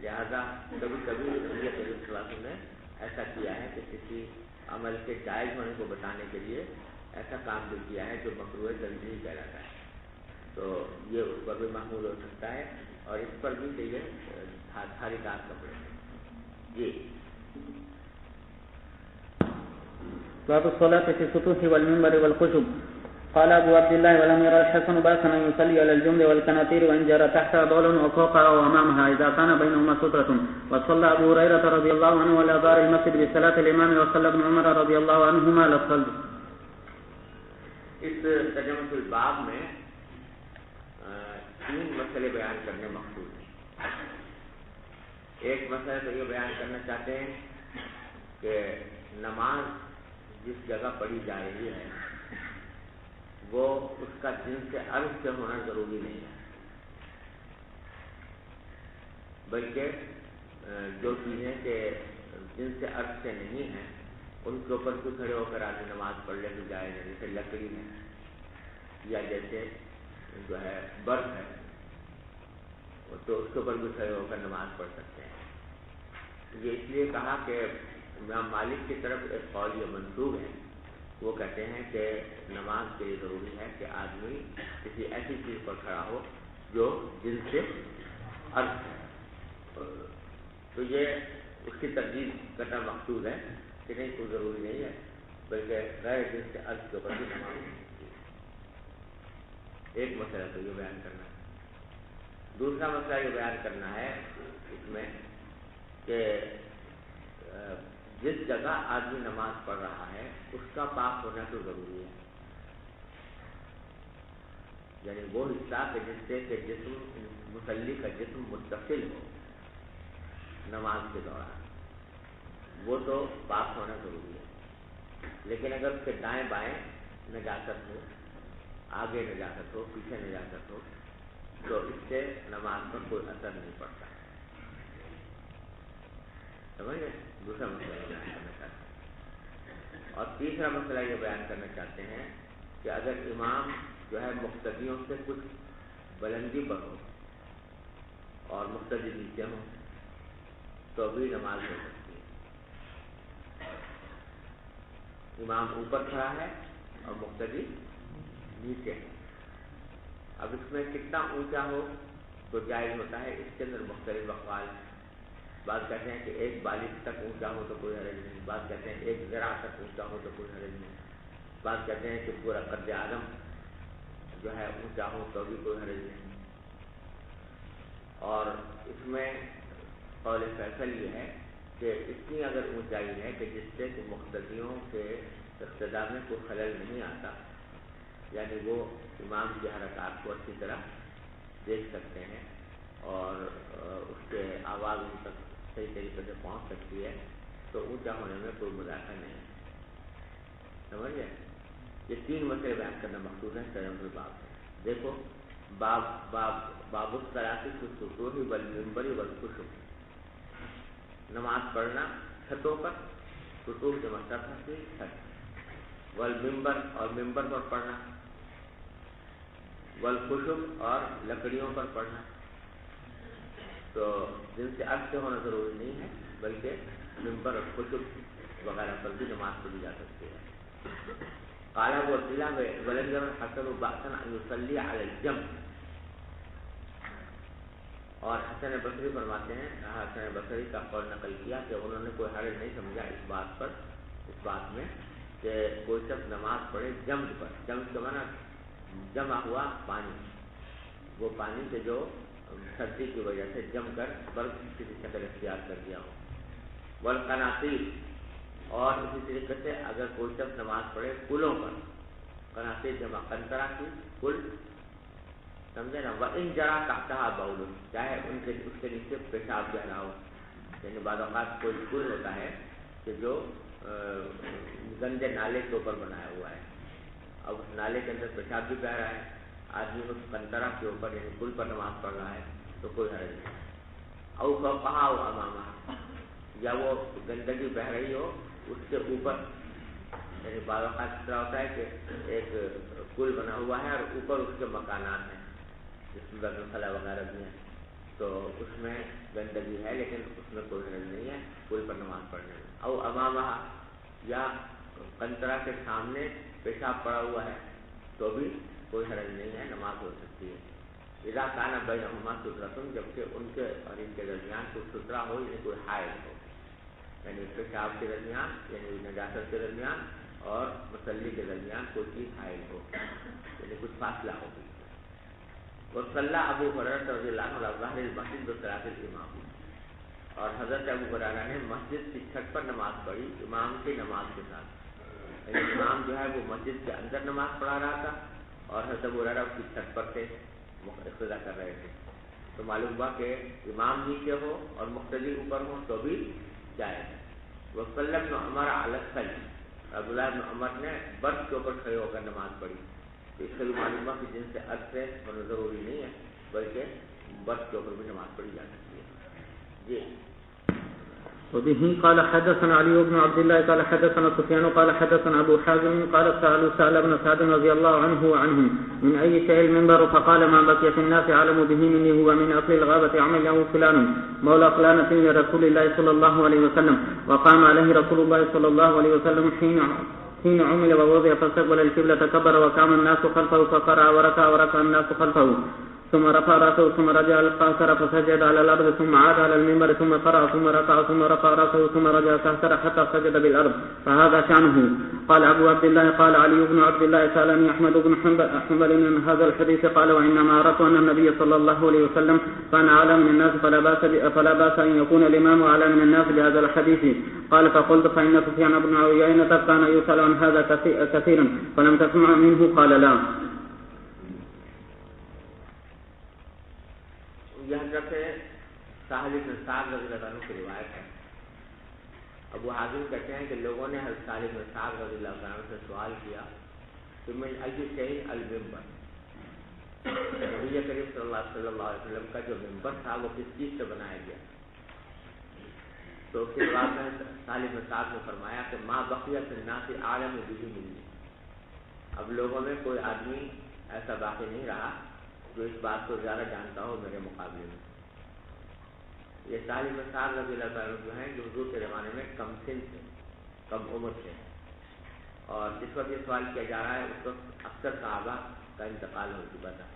لہذا کبھی کبھی نبی کریم صلی اللہ علیہ وسلم نے ایسا کیا ہے کہ کسی عمل کے جائز ہونے کو بتانے کے لیے ایسا کام بھی کیا ہے جو مکروہ تنزیہی کہلاتا ہے. تو یہ اس پر بھی محمول ہو سکتا ہے اور اس پر بھی چاہیے دھاری دار کپڑے. جی باب الصلاة في السطوح والمنبر والخشب. قال أبو عبد الله ولم يرى الحسن بأسا أن يصلي على الجمد والكناطير وإن جرى تحتها بول وفوقها وأمامها إذا كان بينهما سترة. وصلى أبو هريرة رضي الله عنه على دار المسجد بصلاة الإمام وصلى ابن عمر رضي الله عنهما على الصلب. اس ترجمۃ الباب میں 3 مسئلے بیان کرنے مقصود ہیں. ایک مسئلہ تو یہ بیان کرنا چاہتے ہیں کہ نماز جس جگہ پڑھی جا رہی ہے وہ اس کا جن سے عرض سے ہونا ضروری نہیں ہے، بلکہ جو چیزیں کہ جن سے عرض سے نہیں ہیں ان کے اوپر بھی کھڑے ہو کر آدمی نماز پڑھ لے بھی جائے گا. جیسے لکڑی ہے یا جیسے جو ہے برف ہے تو اس کے اوپر بھی کھڑے ہو کر نماز پڑھ سکتے ہیں. یہ اس لیے کہا کہ امام مالک کی طرف ایک قول یہ منسوب ہے، وہ کہتے ہیں کہ نماز کے لیے ضروری ہے کہ آدمی کسی ایسی چیز پر کھڑا ہو جو جن سے عرض ہے. تو یہ اس کی ترجیح کرنا مقصود ہے کہ نہیں کوئی ضروری نہیں ہے بلکہ غیر جن سے عرض کے اوپر بھی نماز ہے. ایک مسئلہ تو یہ بیان کرنا ہے. دوسرا مسئلہ یہ بیان کرنا ہے اس میں کہ جس جگہ آدمی نماز پڑھ رہا ہے اس کا پاک ہونا تو ضروری ہے، یعنی وہ حصہ کہ جس سے کہ جسم مصلی کا جسم متصل ہو نماز کے دوران، وہ تو پاک ہونا ضروری ہے. لیکن اگر اس کے دائیں بائیں نجاست ہو، آگے نجاست ہو، پیچھے نجاست ہو تو اس سے نماز پر کوئی اثر نہیں پڑتا. سمجھ گئے؟ دوسرا مسئلہ یہ بیان کرنا چاہتے ہیں. اور تیسرا مسئلہ یہ بیان کرنا چاہتے ہیں کہ اگر امام جو ہے مقتدیوں سے کچھ بلندی پر ہو اور مقتدی نیچے ہوں تو بھی نماز ہو سکتی ہے. امام اوپر کھڑا ہے اور مقتدی نیچے ہے. اب اس میں کتنا اونچا ہو تو جائز ہوتا ہے، اس کے اندر مختلف اقوال ہیں. بعض کہتے ہیں کہ 1 بالغ تک اونچا ہو تو کوئی حرج نہیں، بعض کہتے ہیں 1 ذراع تک اونچا ہو تو کوئی حرج نہیں، بعض کہتے ہیں کہ پورا قد اعظم جو ہے اونچا ہو تو بھی کوئی حرج نہیں. اور اس میں قول فیصل یہ ہے کہ اتنی اگر اونچائی ہے کہ جس سے کہ مقتدیوں کے اقتداء میں کوئی خلل نہیں آتا، یعنی وہ امام کی حرکات کو اچھی طرح دیکھ سکتے ہیں اور اس کے آواز ان تک صحیح طریقے سے پہنچ سکتی ہے، تو اونچا ہونے میں کوئی مذاکرہ نہیں ہے. سمجھ گئے؟ یہ 3 مسئلے بیان کرنا مقصود ہے تیمم الباب میں. دیکھو باب الصلاۃ فی السطوح والمنبر والخشوع، نماز پڑھنا چھتوں پر، سطوح کے مطلب ہے چھت، والمنبر اور منبر پر پڑھنا، والخشوع اور لکڑیوں پر پڑھنا. تو جن سے عرض سے ہونا ضروری نہیں ہے، بلکہ منبر اور خشوع وغیرہ پر بھی نماز پڑھی جا سکتی ہے. قال ابو عبداللہ ولم ير الحسن بأسا ان يصلي على الجنب، اور حسن بصری فرماتے ہیں، حسن بصری کا قول نقل کیا کہ انہوں نے کوئی حرج نہیں سمجھا اس بات میں کہ کوئی شخص نماز پڑھے جمد پر. جمد کا معنی جمع ہوا پانی، وہ پانی سے جو سردی کی وجہ سے جم کر برف کسی شکل اختیار کر دیا ہو. والقناطیر، اور اسی طریقے سے اگر کوئی شخص نماز پڑھے پلوں پر، قناطیر جمع قنطرہ کی پل، سمجھے نا. وَإِن جَرَى تَحْتَهَا بَوْلٌ، چاہے اس کے نیچے پیشاب بہ رہا ہو. یعنی بعض اوقات کوئی پل ہوتا ہے کہ جو گندے نالے کے اوپر بنایا ہوا ہے، اب اس نالے کے اندر پیشاب بھی بہ رہا ہے، آدمی اس قنطرہ کے اوپر یعنی پل پر نماز پڑھ رہا ہے تو کوئی حرج نہیں. او فوقہا او امامہا، یا وہ گندگی بہ رہی ہو اس کے اوپر. یعنی بعض اوقات اس طرح ہوتا ہے کہ ایک پل بنا ہوا ہے اور اوپر اس کے مکانات ہیں جس میں بیت الخلاء وغیرہ بھی ہیں، تو اس میں گندگی ہے لیکن اس میں کوئی حرج نہیں ہے پل پر نماز پڑھنے میں. او امامہا، یا قنطرہ کے سامنے پیشاب پڑا ہوا ہے تو بھی کوئی حرج نہیں ہے، نماز ہو سکتی ہے. اذا کان بینہما سترۃ، جبکہ ان کے اور ان کے درمیان کوئی سترہ ہو، یعنی کوئی حائل ہو، یعنی پیشاب کے درمیان یعنی نجاست کے درمیان اور مصلی کے درمیان کوئی چیز حائل ہو، یعنی کچھ فاصلہ ہو. وصلی ابو ہریرہ رضی اللہ عنہ علی ظہر المسجد بصلاۃ الامام، اور حضرت ابو ہریرہ نے مسجد کی چھت پر نماز پڑھی امام کی نماز کے ساتھ. یعنی امام جو ہے وہ مسجد کے اندر نماز پڑھا رہا تھا اور حضرت ابو ہریرہ اس کی چھت پر تھے، اقتداء کر رہے تھے. تو معلوم ہوا کہ امام نیچے ہو اور مقتدی اوپر ہو تو بھی جائز ہے. وصلی ابن عمر علی الثلج، عبداللہ ابن عمر نے برف کے اوپر کھڑے ہو کر نماز پڑھی. تو اس سے بھی معلوم ہوا کہ جن سے عرض سے ہونا ضروری نہیں ہے بلکہ برف کے اوپر بھی نماز پڑھی جا سکتی ہے. جی. وبه قال حدثنا علي بن عبد الله قال حدثنا سفيان قال حدثنا ابو حازم قال سألوا سهل بن سعد رضي الله عنه وعنهم من اي شيء المنبر، فقال ما بقي في الناس اعلم به مني هو من اصل الغابة عمله فلان مولى فلانة لرسول الله صلى الله عليه وسلم، وقام عليه رسول الله صلى الله عليه وسلم حين عمل ووضع فاستقبل القبلة كبر وقام الناس خلفه فقرأ وركع الناس خلفه، ثم رفع رأسه ثم رجع القاهر فسجد على الأرض ثم عاد على المنبر ثم قرأ ثم ركع ثم رفع رأسه ثم رجع القاهر حتى سجد بالأرض، فهذا شأنه. قال أبو عبد الله قال علي بن عبد الله سألني أحمد بن حنبل من هذا الحديث قال وإنما أردت أن النبي صلى الله عليه وسلم كان أعلى من الناس فلا بأس أن يكون الإمام أعلى من الناس بهذا الحديث. قال فقلت فإن سفيان بن عيينة كان يسأل عن هذا كثيرا فلم تسمع منه. قال لا. یہ حضرت سہل بن سعد رضی اللہ عنہ کی روایت ہے. ابو حازم کہتے ہیں کہ لوگوں نے حضرت سہل بن سعد رضی اللہ عنہ سے سوال کیا کہ من ای شیء المنبر، نبی کریم صلی اللہ علیہ وسلم کا جو منبر تھا وہ کس چیز سے بنایا گیا. تو اس کے بعد میں سہل بن سعد نے فرمایا کہ ما بقیۃ الناس اعلم به منی، اب لوگوں میں کوئی آدمی ایسا باقی نہیں رہا جو اس بات کو زیادہ جانتا ہو میرے مقابلے میں. یہ سہل بن سعد رضی اللہ عنہ جو ہیں جو حضور کے زمانے میں کم سن تھے، کم عمر تھے، اور جس وقت یہ سوال کیا جا رہا ہے اس وقت اکثر صحابہ کا انتقال ہو چکا تھا.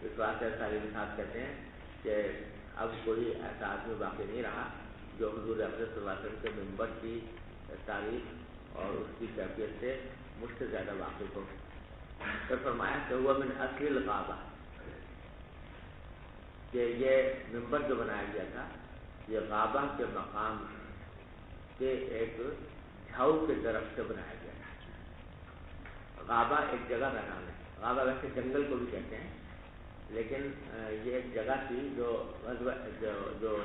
اس واسطے سہل بن سعد کہتے ہیں کہ اب کوئی ایسا آدمی باقی نہیں رہا جو حضور اکرم صلی اللہ علیہ وسلم کے منبر کی تاریخ اور اس کی کیفیت سے مجھ سے زیادہ واقف ہو. پھر فرمایا کہ وہ من اصل الغابہ، کہ یہ منبر جو بنایا گیا تھا یہ غابہ کے مقام کے ایک جھاؤ کے درخت سے بنایا گیا تھا. غابہ ایک جگہ کا نام ہے. غابہ ویسے جنگل کو بھی کہتے ہیں، لیکن یہ ایک جگہ تھی جو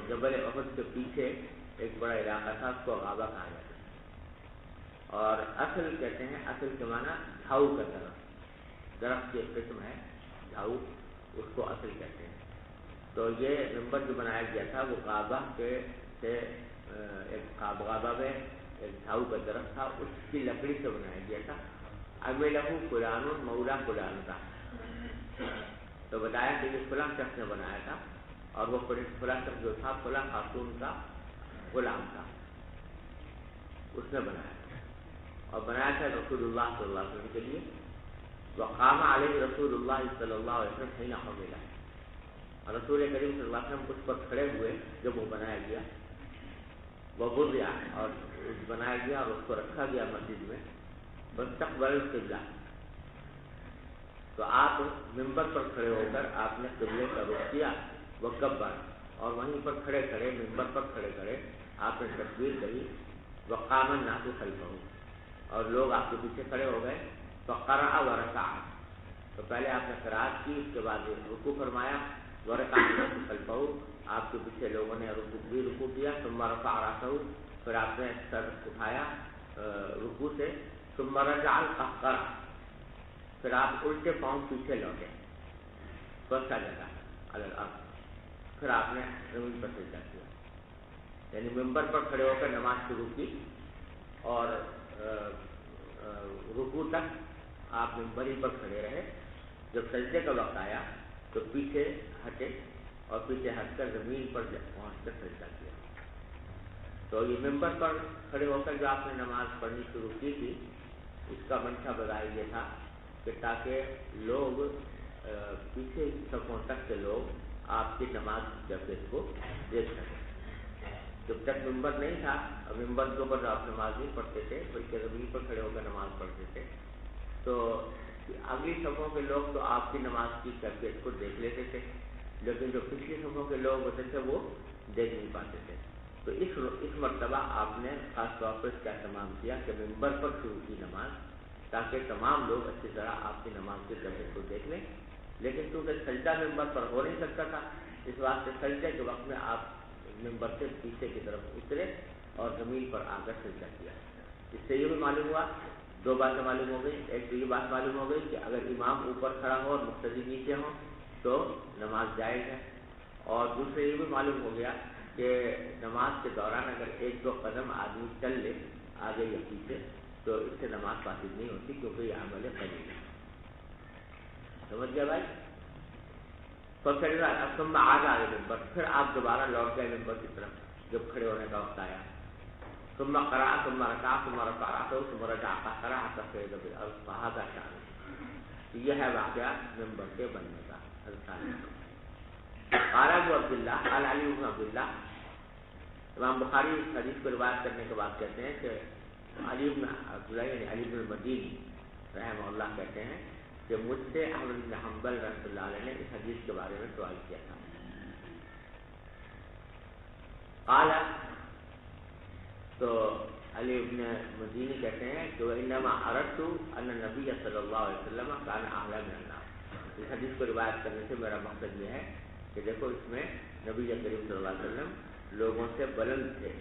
جبل احد کے پیچھے ایک بڑا علاقہ تھا، اس کو غابہ کہا جاتا ہے. اور اصل کہتے ہیں، اصل کے معنی جھاؤ کا درخت کی ایک قسم ہے جھاؤ، اس کو اصل کہتے ہیں. تو یہ ممبر جو بنایا گیا تھا وہ غابہ کے سے ایک غابہ میں ایک جھاؤ کا درخت تھا، اس کی لکڑی سے بنایا گیا تھا. عملہ فلان مولا فلان کا، تو بتایا کہ یہ فلاں شخص نے بنایا تھا، اور وہ فلاں شخص جو تھا فلاں خاتون کا غلام تھا، اس نے بنایا تھا. اور بنایا تھا رسول اللہ صلی اللہ علیہ وسلم کے لیے. وقام علیہ رسول اللہ صلی اللہ علیہ وسلم حین حملہ، اور رسول کریم صلی اللہ علیہ وسلم اس پر کھڑے ہوئے جب وہ بنایا گیا. وہ وضع، اور بنایا گیا اور اس کو رکھا گیا مسجد میں. واستقبل القبلہ، تو آپ ممبر پر کھڑے ہو کر آپ نے قبلے کا رخ کیا. وکبر، اور وہیں پر کھڑے کھڑے ممبر پر کھڑے کھڑے آپ نے تکبیر کہی. وقام الناس خلفہ، اور لوگ آپ کے پیچھے کھڑے ہو گئے. فقرأ ورکع، تو پہلے آپ نے قرأت کی، اس کے بعد رکوع فرمایا. ورکع الناس خلفہ، آپ کے پیچھے لوگوں نے رکوع کیا. ثم رفع رأسہ، پھر آپ نے سر اٹھایا رکوع سے. ثم رجع القہقرہ، پھر آپ الٹے پاؤں پیچھے لوٹے. فسجد علی الارض، پھر آپ نے زمین پر سجدہ کیا. یعنی ممبر پر کھڑے ہو کر نماز شروع کی، اور رکوع تک آپ ممبر ہی پر کھڑے رہے. جب سجدے کا وقت آیا تو پیچھے ہٹے، اور پیچھے ہٹ کر زمین پر پہنچ کر سجدہ کیا. تو یہ ممبر پر کھڑے ہو کر جو آپ نے نماز پڑھنی شروع کی تھی، اس کا منشا بظاہر یہ تھا کہ تاکہ لوگ پیچھے صفوں تک کے لوگ آپ کی نماز کی کیفیت کو دیکھ سکیں. جب تک ممبر نہیں تھا، اور ممبر کے اوپر آپ نماز نہیں پڑھتے تھے بلکہ زمین پر کھڑے ہو کر نماز پڑھتے تھے، تو اگلی صفوں کے لوگ تو آپ کی نماز کی کیفیت کو دیکھ لیتے تھے، لیکن جو پچھلی صفوں کے لوگ ہوتے تھے وہ دیکھ نہیں پاتے تھے. تو اس مرتبہ آپ نے خاص طور پر اس کا اہتمام کیا کہ ممبر پر شروع کی نماز، تاکہ تمام لوگ اچھی طرح آپ کی نماز کی کیفیت کو دیکھ لیں. لیکن چونکہ سجدہ ممبر پر ہو نہیں سکتا تھا، اس واسطے سجدے کے وقت میں آپ ممبر سے پیچھے کی طرف اترے اور زمین پر آ کر سجدہ کیا. اس سے یہ بھی معلوم ہوا، دو باتیں معلوم ہو گئی. ایک تو یہ بات معلوم ہو گئی کہ اگر امام اوپر کھڑا ہو اور مقتدی نیچے ہوں تو نماز جائز ہے. اور دوسرے یہ بھی معلوم ہو گیا کہ نماز کے دوران اگر ایک دو قدم آدمی چل لے آگے یا پیچھے تو اس سے نماز فاسد نہیں ہوتی، کیونکہ یہ عمل قلیل ہے. سمجھ گیا بھائی؟ تو پھر ثم عاد علی المنبر، پھر آپ دوبارہ لوٹ گئے ممبر کی طرف جب کھڑے ہونے کا وقت آیا. ثم قرأ ثم ركع ثم رفع رأسه ثم رجع قهقرا حتى صعد بالأرض فهذا شأنه. یہ ہے واقعہ ممبر کے بننے کا. قال ابو عبداللہ قال علی بن عبداللہ، امام بخاری اس حدیث کو روایت کرنے کے بعد کہتے ہیں کہ علی بن عبداللہ یعنی علی بن المدینی رحمہ اللہ کہتے ہیں کہ مجھ سے احمد بن حنبل رحمۃ اللہ علیہ نے اس حدیث کے بارے میں سوال کیا تھا. قال، تو علی بن مدینی کہتے ہیں کہ وانما اردت ان النبی صلی اللہ علیہ وسلم كان اعلى من الناس. اس حدیث کو روایت کرنے سے میرا مقصد یہ ہے کہ دیکھو اس میں نبی کریم صلی اللہ علیہ وسلم لوگوں سے بلند تھے،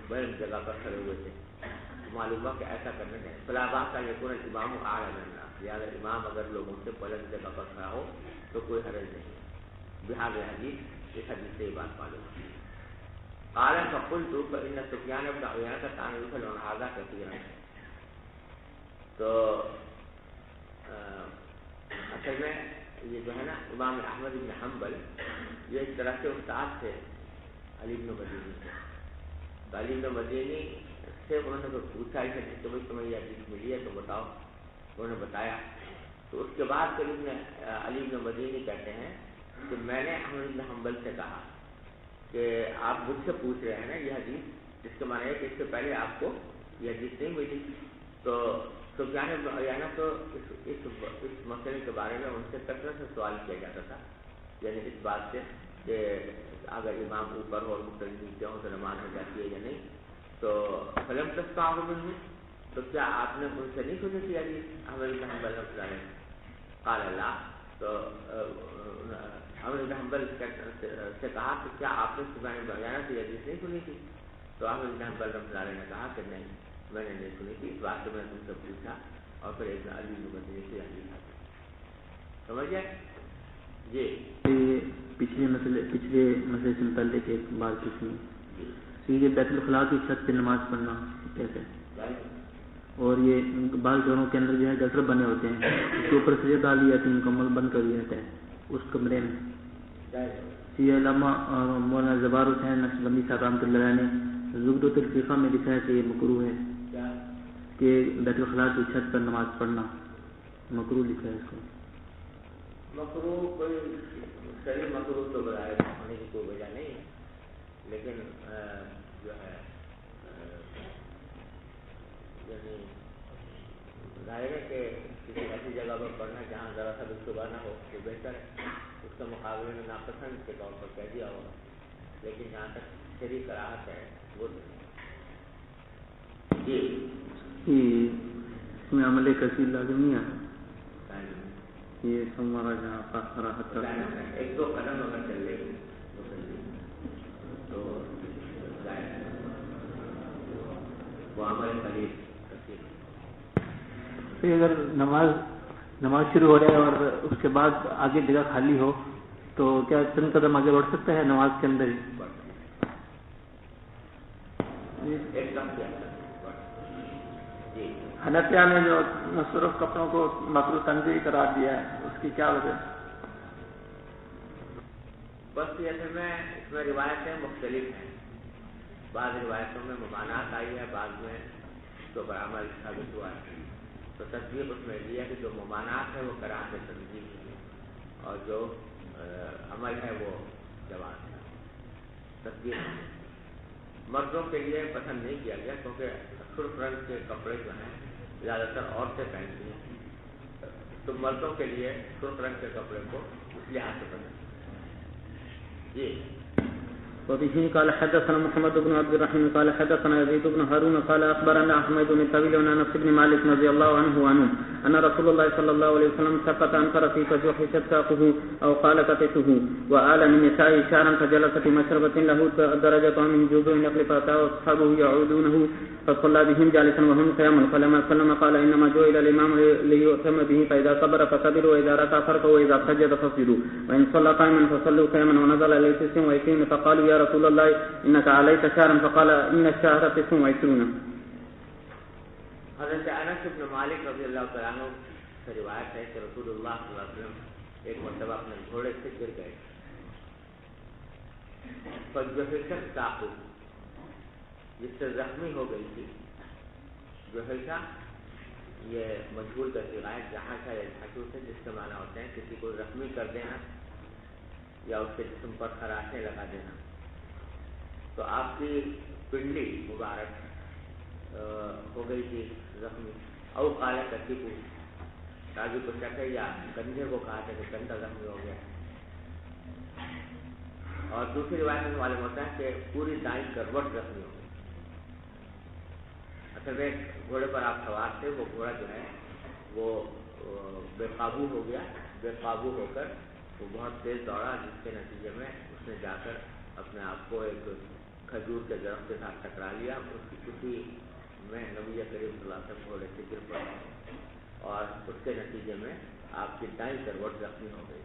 بلند جگہ پر کھڑے ہوئے تھے. معلوم ہوا کہ ایسا کرنے سے فلا باس ان يكون الامام اعلى من الناس، یعنی امام اگر لوگوں سے بلند جگہ پر کھڑا ہو تو کوئی حرج نہیں. بہذا الحدیث، اس حدیث سے یہ بات معلوم ہے. قال فقلت فإن سفيان بن عيينة كان يسأل عن هذا كثيرا. تو اصل میں یہ جو ہے نا امام احمد بن حنبل یہ اس طرح سے استاد تھے علی بن مدینی سے. تو علی بن مدینی سے انہوں نے پوچھا کہ تمہیں یہ حدیث ملی ہے تو بتاؤ. انہوں نے بتایا. تو اس کے بعد پھر علی بن مدینی کہتے ہیں کہ میں نے احمد بن حنبل سے کہا کہ آپ مجھ سے پوچھ رہے ہیں نا یہ حدیث، جس کے معنی ہے کہ اس سے پہلے آپ کو یہ حدیث نہیں ملی. تو سفیان بن عیینہ تو اس مسئلے کے بارے میں ان سے کثرت سے سوال کیا جاتا تھا، یعنی اس بات سے کہ اگر امام اوپر ہو اور مقتدی نیچے ہوں تو نماز ہو جاتی ہے یا نہیں. تو فلم تستطیعوا منہ، تو کیا آپ نے ان سے نہیں سنی تھی علی احمد بن حنبل رحمۃ اللہ علیہ؟ قال اللہ، تو احمد بن حنبل سے کہا کہ کیا آپ نے سبحان بیانہ کی حدیث نہیں سنی تھی؟ تو احمد بن حنبل رحمۃ اللہ علیہ نے کہا کہ نہیں، میں نے نہیں سنی تھی، اس بات سے میں نے تم سے پوچھا، اور پھر ایک علی مدنی سے حدیث آتی. سمجھ گئے؟ جی پچھلے مسئلے سے متعلق ایک بات پوچھنی، یہ بیت الخلاء کی چھت پہ نماز پڑھنا کیسے؟ اور یہ بعض گھروں کے اندر جو ہے گٹر بنے ہوتے ہیں، اس کے اوپر سجدہ ڈال دیا کہ مکمل بند کر دیا جاتا ہے اس کمرے میں. یہ علامہ مولانا زبار حسین نقشبندی صاحب رحمۃ اللہ علیہ نے زبدۃ الفقہ میں لکھا ہے کہ یہ مکروہ ہے کہ بیت الخلاء کی چھت پر نماز پڑھنا مکروہ لکھا ہے اس کو. مکروہ کوئی شریف مکروہ تو برائے ہونے کی کوئی وجہ نہیں ہے، لیکن جو ہے یعنی ظاہر ہے کہ کسی ایسی جگہ پر پڑھنا جہاں ذرا سا بھی صبح نہ ہو تو بہتر ہے، اس کے مقابلے میں ناپسند کے طور پر کہہ دیا ہوگا، لیکن جہاں تک شریف کراہت ہے وہ جی اس میں عمل کثیر لازم نہیں ہے. یہ ہمارا جہاں ایک دو قدم اگر چل لے تو وہ عمل قریب. اگر نماز شروع ہو جائے اور اس کے بعد آگے جگہ خالی ہو تو کیا چند قدم آگے بڑھ سکتا ہے نماز کے اندر ایک دم جی. حنفیہ نے جو مصروف کپڑوں کو مکروہ تنزیہی قرار دیا ہے اس کی کیا وجہ؟ بس یہ اصل میں اس میں روایتیں مختلف ہیں، بعض روایتوں میں ممانعت آئی ہے، بعض میں اس پر عمل ثابت ہوا ہے. تو تصدیق اس میں یہ ہے کہ جو ممانعت ہے وہ کراہت تنزیہ ہے اور جو عمل ہے وہ جواز ہے. تصدیق مردوں کے لیے پسند نہیں کیا گیا کیونکہ سرخ رنگ کے کپڑے جو ہیں زیادہ تر عورتیں پہنتی ہیں، تو مردوں کے لیے سرخ رنگ کے کپڑے کو اس لحاظ سے پسند جی. وبه قال حدثنا محمد بن عبد الرحيم قال حدثنا يزيد بن هارون قال اخبرنا احمد بن طويل عن انس بن مالك رضي الله عنه ان رسول الله صلى الله عليه وسلم سقط عن فرسه فجحشت ساقه او قال كتفه وآل من نسائه شعرا فجلس في مشربة له درجة من جذوع النخل فأتاه أصحابه يعودونه فصلى بهم جالسا وهم قيام فلما سلم قال انما جعل الامام ليؤتم به فاذا كبر فكبروا واذا ركع فركعوا واذا سجد فسجدوا وان صلى قائما فصلوا قياما ونزل الى القسم ويكين فقالوا يا رسول الله انك عليك شعرا فقال ان الشهر 29. حضرت انس بن مالک رضی اللہ تعالیٰ عنہ سے روایت ہے کہ رسول اللہ صلی اللہ علیہ وسلم ایک مرتبہ اپنے گھوڑے سے گر گئے، فجحشت ساقہ، جس سے زخمی ہو گئی تھی. جحشہ یہ مجہول کا صیغہ ہے، جہاں کا جھٹو سے جس کے معنی ہوتے ہیں کسی کو زخمی کر دینا یا اس کے جسم پر خراشیں لگا دینا. تو آپ کی پنڈلی مبارک ہو گئی تھی زخمی. او قال کتفہ، راوی کو شک ہے یا کندھے کو کہا تھا کہ کندھا زخمی ہو گیا. اور دوسری روایت میں معلوم ہوتا ہے کہ پوری دائیں کروٹ زخمی ہو گئی. اصل میں گھوڑے پر آپ سوار تھے، وہ گھوڑا جو ہے وہ بے قابو ہو گیا، بے قابو ہو کر وہ بہت تیز دوڑا، جس کے نتیجے میں اس نے جا کر اپنے آپ کو ایک کھجور کے درخت کے ساتھ ٹکرا لیا. اسی میں نبی کریم صلی اللہ علیہ وسلم گھوڑے سے گر پڑے اور اس کے نتیجے میں آپ کی دائیں کروٹ زخمی ہو گئی.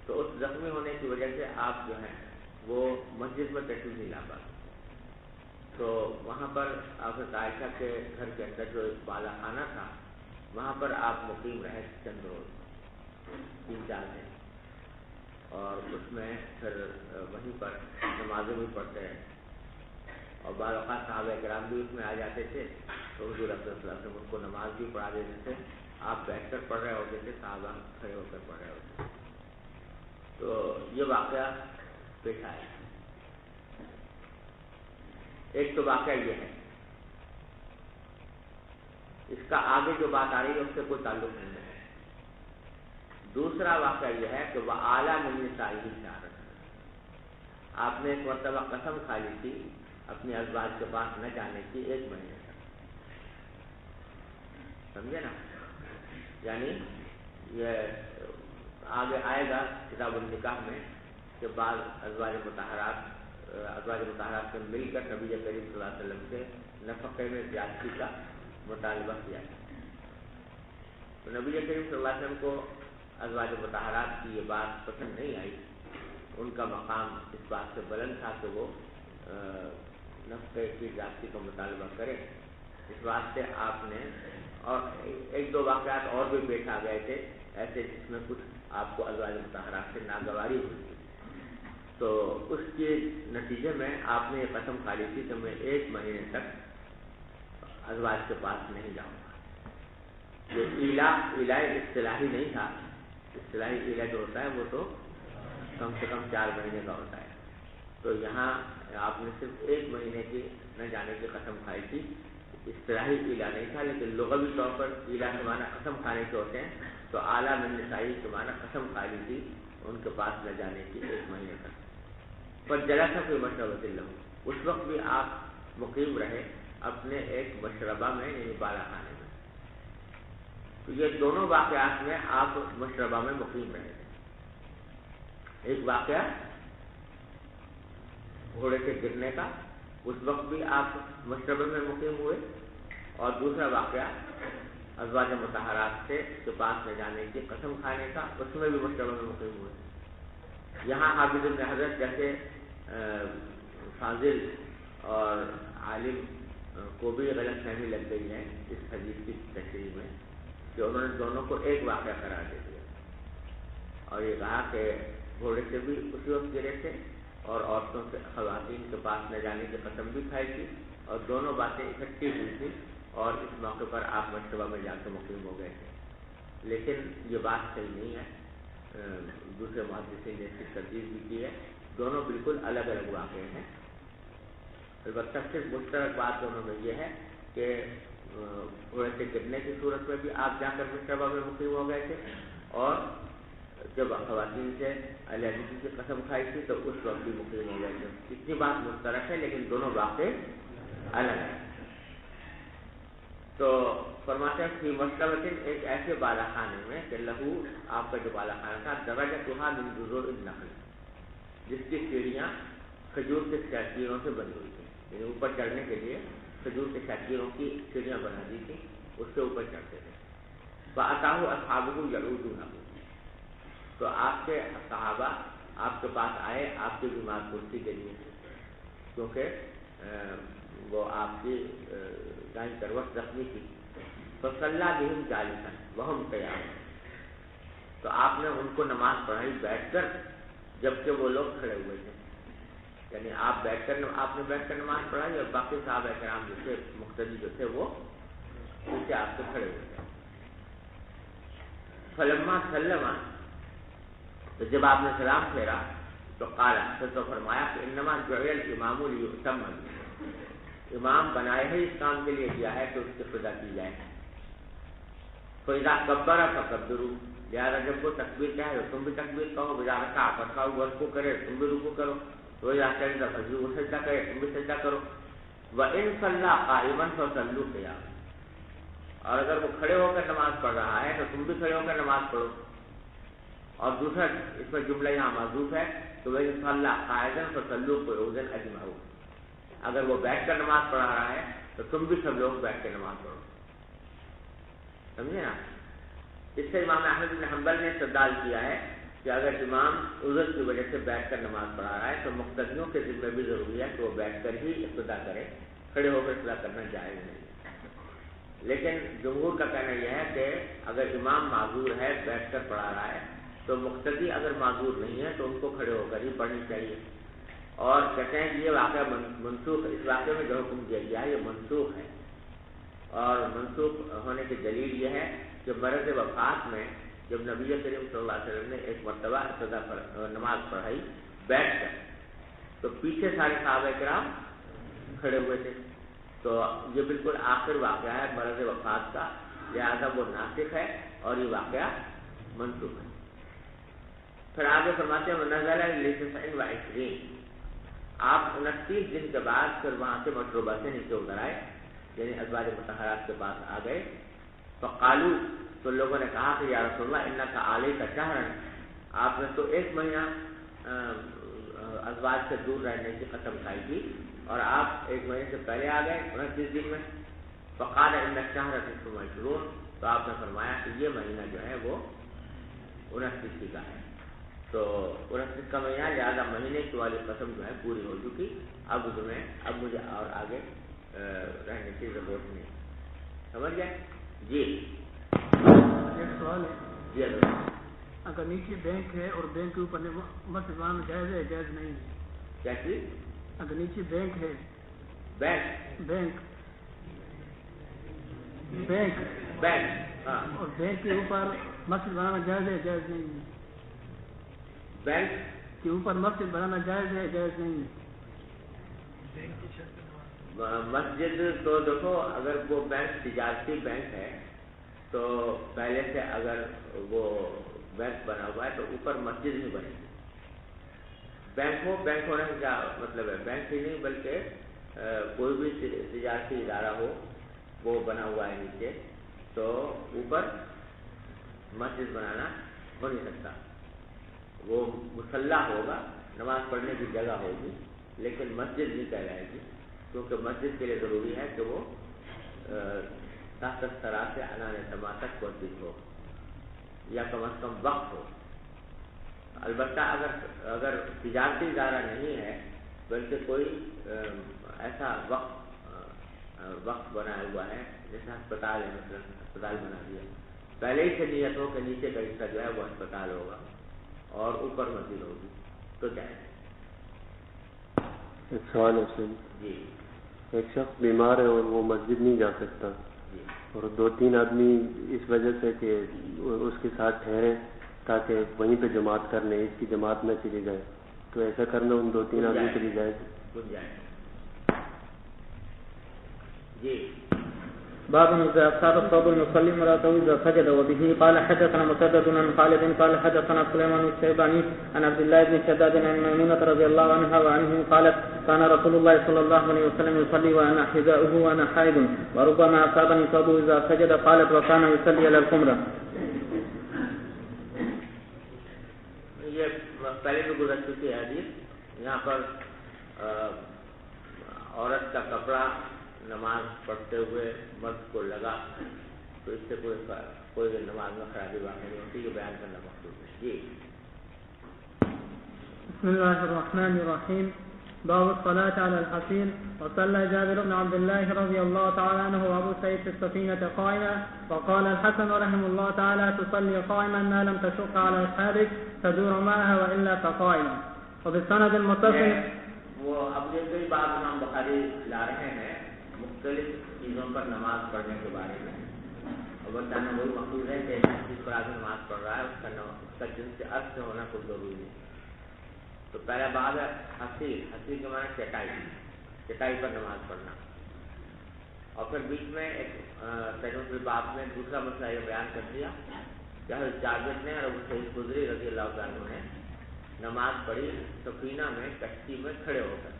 تو اس زخمی ہونے کی وجہ سے آپ جو ہیں وہ مسجد میں تشریف نہیں لا پاتے. تو وہاں پر حضرت عائشہ کے گھر کے اندر جو ایک بالا خانہ تھا وہاں پر آپ مقیم رہے چند روز، 3-4 دن، اور اس میں پھر وہیں پر نمازیں بھی پڑھتے ہیں اور بعض اوقات صحابہ کرام بھی اس میں آ جاتے تھے تو حضور صلی اللہ علیہ وسلم ان کو نماز بھی پڑھا دیتے تھے. آپ بیٹھ کر پڑھ رہے ہوتے تھے، صحابہ کھڑے ہو کر پڑھ رہے ہوتے تھے. تو یہ واقعہ پیش آیا. ایک تو واقعہ یہ ہے، اس کا آگے جو بات آ رہی ہے اس سے کوئی تعلق نہیں ہے. دوسرا واقعہ یہ ہے کہ وہ اعلیٰ من نسائہ شعرا، آپ نے ایک مرتبہ قسم کھا لی تھی اپنی ازواج کے پاس نہ جانے کی 1 مہینے تک. سمجھے نا؟ یعنی یہ آگے آئے گا کتاب النکاح میں کہ بعض ازواج مطہرات سے مل کر نبی کریم صلی اللہ علیہ وسلم سے نفقے میں زیادتی کا مطالبہ کیا ہے. تو نبی کریم صلی اللہ علیہ وسلم کو ازواج مطہرات کی یہ بات پسند نہیں آئی. ان کا مقام اس بات سے بلند تھا کہ وہ نفقے کی زیادتی کا مطالبہ کریں. اس واسطے آپ نے اور ایک دو واقعات اور بھی پیش آ گئے تھے ایسے جس میں کچھ آپ کو ازواج مطہرات سے ناگواری ہوئی تھی. تو اس کے نتیجے میں آپ نے یہ قسم کھا لی تھی کہ میں 1 مہینے تک ازواج کے پاس نہیں جاؤں گا. یہ ایلا اصطلاحی نہیں تھا. اصطلاحی ایلا جو ہوتا ہے وہ تو کم سے کم 4 مہینے کا ہوتا ہے. تو یہاں آپ نے صرف 1 مہینے کی نہ جانے کی قسم کھائی تھی. اصطلاحی ایلا نہیں تھا لیکن لغوی طور پر ایلا کے معنی قسم کھانے کے ہوتے ہیں. تو اعلیٰ من نسائی کے معنی قسم کھا لی تھی ان کے پاس نہ جانے کی 1 مہینے تک. پر جلسہ کوئی مشربۃ لہو، اس وقت بھی آپ مقیم رہے اپنے ایک مشربہ میں یعنی بالا خانے میں. تو یہ دونوں واقعات میں آپ مشربہ میں مقیم رہے تھے. ایک واقعہ گھوڑے سے گرنے کا، اس وقت بھی آپ مشربے میں مقیم ہوئے. اور دوسرا واقعہ ازواج مطہرات سے کے پاس لے جانے کی قسم کھانے کا، اس میں بھی مشربے میں مقیم ہوئے. یہاں حافظ ابن حجر جیسے فاضل اور عالم کو بھی غلط فہمی لگ گئی ہے اس حدیث کی تشریح میں کہ انہوں نے دونوں کو ایک واقعہ قرار دے دیا اور یہ کہا کہ گھوڑے سے بھی اسی وقت گرے تھے اور عورتوں سے خواتین کے پاس نہ جانے کی قسم بھی کھائی تھی اور دونوں باتیں اکٹھی ہوئی تھی اور اس موقع پر آپ مشربہ میں جا کے مقیم ہو گئے تھے. لیکن یہ بات صحیح نہیں ہے. دوسرے محدثین نے اس کی تردید بھی کی ہے. دونوں بالکل الگ الگ واقعے ہیں. البتہ صرف مشترک بات دونوں میں یہ ہے کہ گھوڑے سے گرنے کی صورت میں بھی آپ جا کر مشربہ میں مقیم ہو گئے تھے اور جب خواتین سے علیحدگی کی قسم کھائی تھی تو اس وقت بھی مقیم ہو گئے تھے. اتنی بات مشترک ہے لیکن دونوں واقعے الگ ہیں. تو فرماتے ہیں کہ مشربۃ ایک ایسے بالا خانے میں کہ لہو آپ کا جو بالا خانہ تھا درجتھا من جذوع النخل، جس کی سیڑھیاں کھجور کے شاخیوں سے بنی ہوئی تھیں. یعنی اوپر چڑھنے کے لیے کھجور کے شاخیوں کی سیڑھیاں بنا دی تھیں، اس سے اوپر چڑھتے تھے. فأتاہ اصحابہ یعودونہ، تو آپ کے صحابہ آپ کے پاس آئے آپ کی بیمار پرسی کے لیے کیونکہ وہ آپ کی دائیں کروٹ زخمی تھی. فصلی بہم جالسا وہم قیام، تو آپ نے ان کو نماز پڑھائی بیٹھ کر جبکہ وہ لوگ کھڑے ہوئے تھے. یعنی آپ نے بیٹھ کر نماز پڑھائی اور باقی صحابہ کرام جو تھے مقتدی جو تھے وہ پیچھے آپ سے کھڑے ہوئے تھے. فلما سلم، تو جب آپ نے سلام پھیرا تو قال، تو فرمایا کہ انما جعل الامام لیؤتم بہ، امام بنائے ہیں اس کام کے لیے کیا ہے کہ اس کی قضا کی جائے. فاذا کبر فکبروا، لہٰذا جب وہ تکبیر کہے تو تم بھی تکبیر کہو. وإذا رکع فرکعوا، رکوع کرے تم بھی رکوع کرو. وإذا سجد فاسجدوا، وہ سجدہ کرے تم بھی سجدہ کرو. وإن صلى قائما فصلوا قياما، اور اگر وہ کھڑے ہو کر نماز پڑھ رہا ہے تو تم بھی کھڑے ہو کر نماز پڑھو. اور دوسرا اس میں جملہ یہاں محذوف ہے تو وإن صلى قاعدا فصلوا قعودا أجمعون، اگر وہ بیٹھ کر نماز پڑھا رہا ہے تو تم بھی سب لوگ بیٹھ کے نماز پڑھو. سمجھے نا؟ اس سے امام احمد بن حنبل نے استدلال کیا ہے کہ اگر امام عذر کی وجہ سے بیٹھ کر نماز پڑھا رہا ہے تو مقتدیوں کے ذمہ بھی ضروری ہے کہ وہ بیٹھ کر ہی اقتدا کرے، کھڑے ہو کر اقتدا کرنا جائز نہیں. لیکن جمہور کا کہنا یہ ہے کہ اگر امام معذور ہے بیٹھ کر پڑھا رہا ہے تو مقتدی اگر معذور نہیں ہے تو ان کو کھڑے ہو کر ہی پڑھنی چاہیے. اور کہتے ہیں کہ یہ واقعہ منسوخ ہے، اس واقعے میں جو حکم دیا گیا ہے یہ منسوخ ہے. اور منسوخ ہونے کی دلیل یہ ہے کہ مرض وفات میں جب نبی کریم صلی اللہ علیہ وسلم نے ایک مرتبہ نماز پڑھائی بیٹھ کر تو پیچھے سارے صحابہ کرام کھڑے ہوئے تھے. تو یہ بالکل آخر واقعہ ہے مرض وفات کا، لہذا وہ ناسخ ہے اور یہ واقعہ منسوخ ہے. پھر آگے فرماتے ہیں نزل ل29، آپ 29 دن کے بعد پھر وہاں سے مشروبہ سے نیچے اتر آئے، یعنی ازواج مطہرات کے پاس آ گئے. فقالو، تو لوگوں نے کہا کہ یا رسول اللہ انک علیک شہرا، آپ نے تو 1 مہینہ ازواج سے دور رہنے کی قسم کھائی تھی اور آپ 1 مہینے سے پہلے آ گئے 29 دن میں. فقال ان الشهر 29، تو آپ نے فرمایا کہ یہ مہینہ جو ہے وہ 29 کا ہے. تو 29 کا مہینہ، لہٰذا مہینے کی والی قسم جو ہے پوری ہو چکی. اب مجھے اور آگے رہنے کی ضرورت نہیں. سمجھ گئے؟ جی ایک سوال ہے، جی اگر نیچے بینک ہے اور بینک کے اوپر مسجد بنانا جائز ہے جائز نہیں ہے؟ کیا چیز؟ اگر نیچے بینک ہے، بینک ہاں، اور بینک کے اوپر مسجد بنانا جائز ہے جائز نہیں ہے؟ بینک کے اوپر مسجد بنانا جائز ہے جائز نہیں ہے؟ مسجد تو دیکھو، اگر وہ بینک تجارتی بینک ہے تو پہلے سے اگر وہ بینک بنا ہوا ہے تو اوپر مسجد نہیں بنے گی. بینک ہونے کا کیا مطلب ہے؟ بینک ہی نہیں بلکہ کوئی بھی تجارتی ادارہ ہو وہ بنا ہوا ہے نیچے، تو اوپر مسجد بنانا ہو نہیں سکتا. وہ مصلی ہوگا، نماز پڑھنے کی جگہ ہوگی، لیکن مسجد نہیں کہلائے گی، کیونکہ مسجد کے لیے ضروری ہے کہ وہ تحت الثری سے عنان سما تک پہنچی ہو، یا کم از کم وقت ہو. البتہ اگر تجارتی ادارہ نہیں ہے بلکہ کوئی ایسا وقت بنایا ہوا ہے، جیسے ہسپتال ہے، مثلا ہسپتال بنا دیا، پہلے ہی سے نیت ہو کہ نیچے کا حصہ جو ہے وہ ہسپتال ہوگا اور اوپر مسجد ہوگی تو کیا ہے. ایک سوال ہے حسین جی، ایک شخص بیمار ہے اور وہ مسجد نہیں جا سکتا، جی اور 2-3 آدمی اس وجہ سے کہ اس کے ساتھ ٹھہرے تاکہ وہیں پہ جماعت کر لیں، اس کی جماعت نہ چلی جائے، تو ایسا کرنا ان 2-3 آدمی کے لیے جائز ہے؟ جی. باب إذا أصاب الصوب المصلي امرأته إذا سجد. وبه قال حدثنا مسدد عن خالد قال حدثنا سليمان الشيباني عن عبد الله بن شداد عن ميمونة رضي الله عنها وعنه قالت كان رسول الله صلى الله عليه وسلم يصلي وأنا حذاؤه وأنا حائض وربما أصابني صوب إذا سجد. قالت وكان يصلي على الخمرة. یہ پہلے بھی گزر چکی ہے حدیث. یہاں پر عورت کا کپڑا نماز پڑھتے ہوئے مرد کو لگا تو اس سے کوئی نماز میں خرابی واقع نہیں ہوتی، یہ بیان کرنا مقصود ہے. جی. بسم الله الرحمن الرحيم. باب الصلاة على الحصير. وصلى جابر بن عبد الله رضي الله تعالى عنه وابو سعيد في السفينة قائما. وقال الحسن رحمه الله تعالى تصلي قائما ما لم تشق على أصحابك تدور معها وإلا فقائما. وبالسند المتصل وہ اب جو کئی بات امام بخاری لا رہے ہیں مختلف چیزوں پر نماز پڑھنے کے بارے میں، اور بتانا وہی مقصود ہے کہ جس پر آدمی نماز پڑھ رہا ہے اس کا جن سے عرض سے ہونا کوئی ضروری نہیں. تو پہلا باب ہے حصیر کے معنی چٹائی پر نماز پڑھنا. اور پھر بیچ میں ایک سیکنڈری باب میں دوسرا مسئلہ یہ بیان کر دیا کہ حضرت جابر نے اور ابو سعید خدری رضی اللہ عنہ نے نماز پڑھی سفینہ میں کشتی میں کھڑے ہو کر،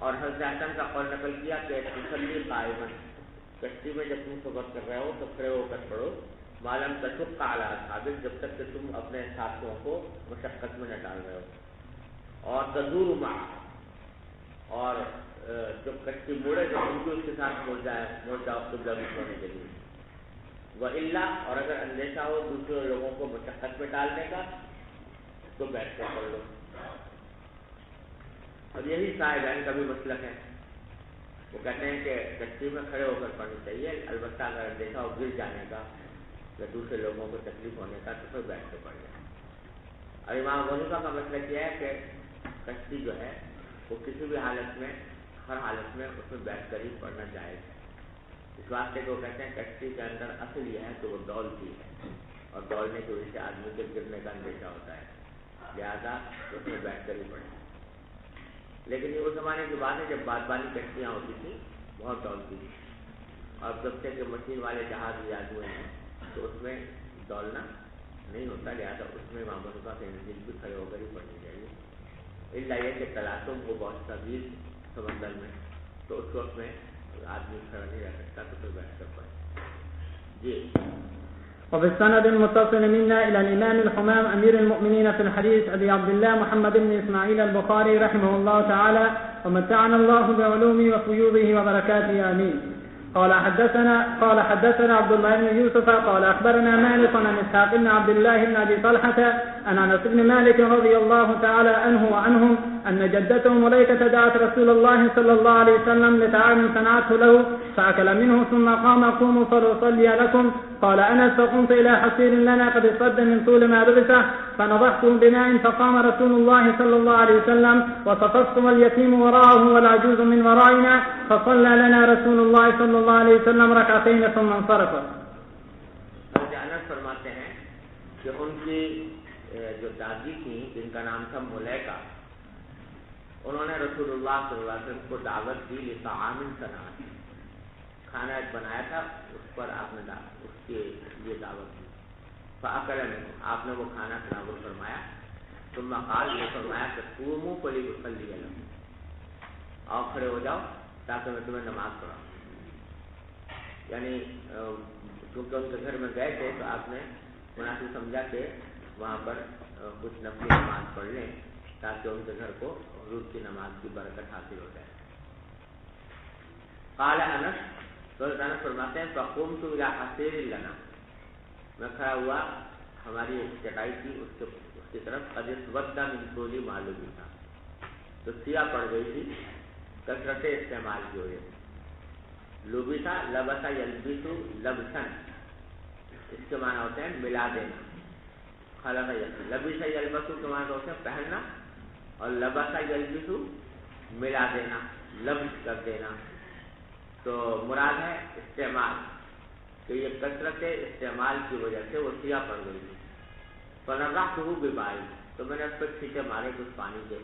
اور حضرت حسن کا قول نقل کیا کہ تصلی قائما، کشتی میں جب تم سفر کر رہے ہو تو کھڑے ہو کر پڑھو، معلوم تشق علی اصحابک، جب تک کہ تم اپنے ساتھیوں کو مشقت میں نہ ڈال رہے ہو، اور تدور معہ، اور جب کشتی مڑے تو ان کو اس کے ساتھ مڑ جاؤ قبلہ رخ ہونے کے لیے. وإلا، اور اگر اندیشہ ہو دوسرے لوگوں کو مشقت میں ڈالنے کا تو بیٹھ کر پڑھ لو. اور یہی صاحبین کا بھی مسلک ہے، وہ کہتے ہیں کہ کشتی میں کھڑے ہو کر پڑھنی چاہیے، البتہ اگر اندیشہ ہو گر جانے کا یا دوسرے لوگوں کو تکلیف ہونے کا تو پھر بیٹھ کے پڑھ لیں. اور امام حنیفہ کا مسئلہ یہ ہے کہ کشتی جو ہے وہ کسی بھی حالت میں، ہر حالت میں اس میں بیٹھ کر ہی پڑھنا جائز ہے. اس واسطے کو کہتے ہیں کشتی کے اندر اصل یہ ہے کہ وہ ڈولتی ہے، اور ڈولنے کی وجہ سے آدمی کے گرنے کا اندیشہ ہوتا ہے، لہٰذا اس میں بیٹھ کر ہی پڑھیں. لیکن یہ اس زمانے کی بات ہے جب بادبانی کشتیاں ہوتی تھیں، بہت ڈولتی تھی، اور جب سے کہ مشین والے جہاز ایجاد ہوئے ہیں تو اس میں ڈولنا نہیں ہوتا، لہٰذا اس میں امام حنیفہ کے نزدیک بھی کھڑے ہو کر ہی پڑھنی چاہیے. الا یہ کہ تلاطم وہ بہت شدید سمندر میں تو اس وقت میں آدمی کھڑا نہیں رہ سکتا تو پھر بیٹھ کر پڑھے. جی. وفي السند المتصل منا إلى الإمام الحمام أمير المؤمنين في الحديث أبي عبد الله محمد بن إسماعيل البخاري رحمه الله تعالى ومتعنا الله بعلومه وفيوضه وبركاته آمين. قال حدثنا عبد الله بن يوسف قال أخبرنا مالك عن إسحاق بن عبد الله بن أبي طلحة عن أنس بن مالك رضي الله تعالى عنه وعنهم أن جدته مليكة دعت رسول الله صلى الله عليه وسلم لطعام صنعته له فأكل منه ثم قام قوموا فلأصلي لكم. قال أنس فقمت إلى حصير لنا قد اشتد من طول ما لبسه فنضحته بماء فقام رسول الله صلى الله عليه وسلم وصففت واليتيم وراءه والعجوز من ورائنا فصلى لنا رسول الله صلى الله عليه وسلم ركعتين ثم انصرف. انس فرماتے ہیں کہ ان کی جو دادی تھیں جن کا نام تھا ملیکہ، انہوں نے رسول اللہ صلی اللہ علیہ وسلم کو دعوت دی لطعام صنعت، کھانا ایک بنایا تھا اس پر آپ نے اس کے لیے دعوت دی. فاکل منہ، آپ نے وہ کھانا تناول فرمایا. ثم قال، یہ فرمایا کہ قوموا فلیصلی لکم، آؤ کھڑے ہو جاؤ تاکہ میں تمہیں نماز پڑھاؤں. یعنی کیونکہ ان کے گھر میں گئے تھے تو آپ نے مناسب سمجھا کہ وہاں پر کچھ نفلی نماز پڑھ لیں تاکہ ان کے گھر کو حضور کی نماز کی برکت حاصل ہو جائے. قال انس، تو انس فرماتے ہیں فقمت الى حصیر لنا، میں کھڑا ہوا، ہماری ایک چٹائی تھی اس کی طرف، قد اسود من طول ما لبس، تو سیاہ پڑ گئی تھی کثرت استعمال کی وجہ سے. لبسا لبسا یلبسو لبسن، اس کے معنی ہوتے ہیں ملا دینا. خلق لبسا یلبسو کے معنی ہوتے ہیں پہننا، اور لبسا یلبسو ملا دینا، لبس کر دینا. تو مراد ہے استعمال، کہ یہ کثرت استعمال کی وجہ سے وہ سیاہ پڑ گئی تھی. فنضحته بماء، تو میں نے اس پر چھینٹے مارے کچھ پانی کے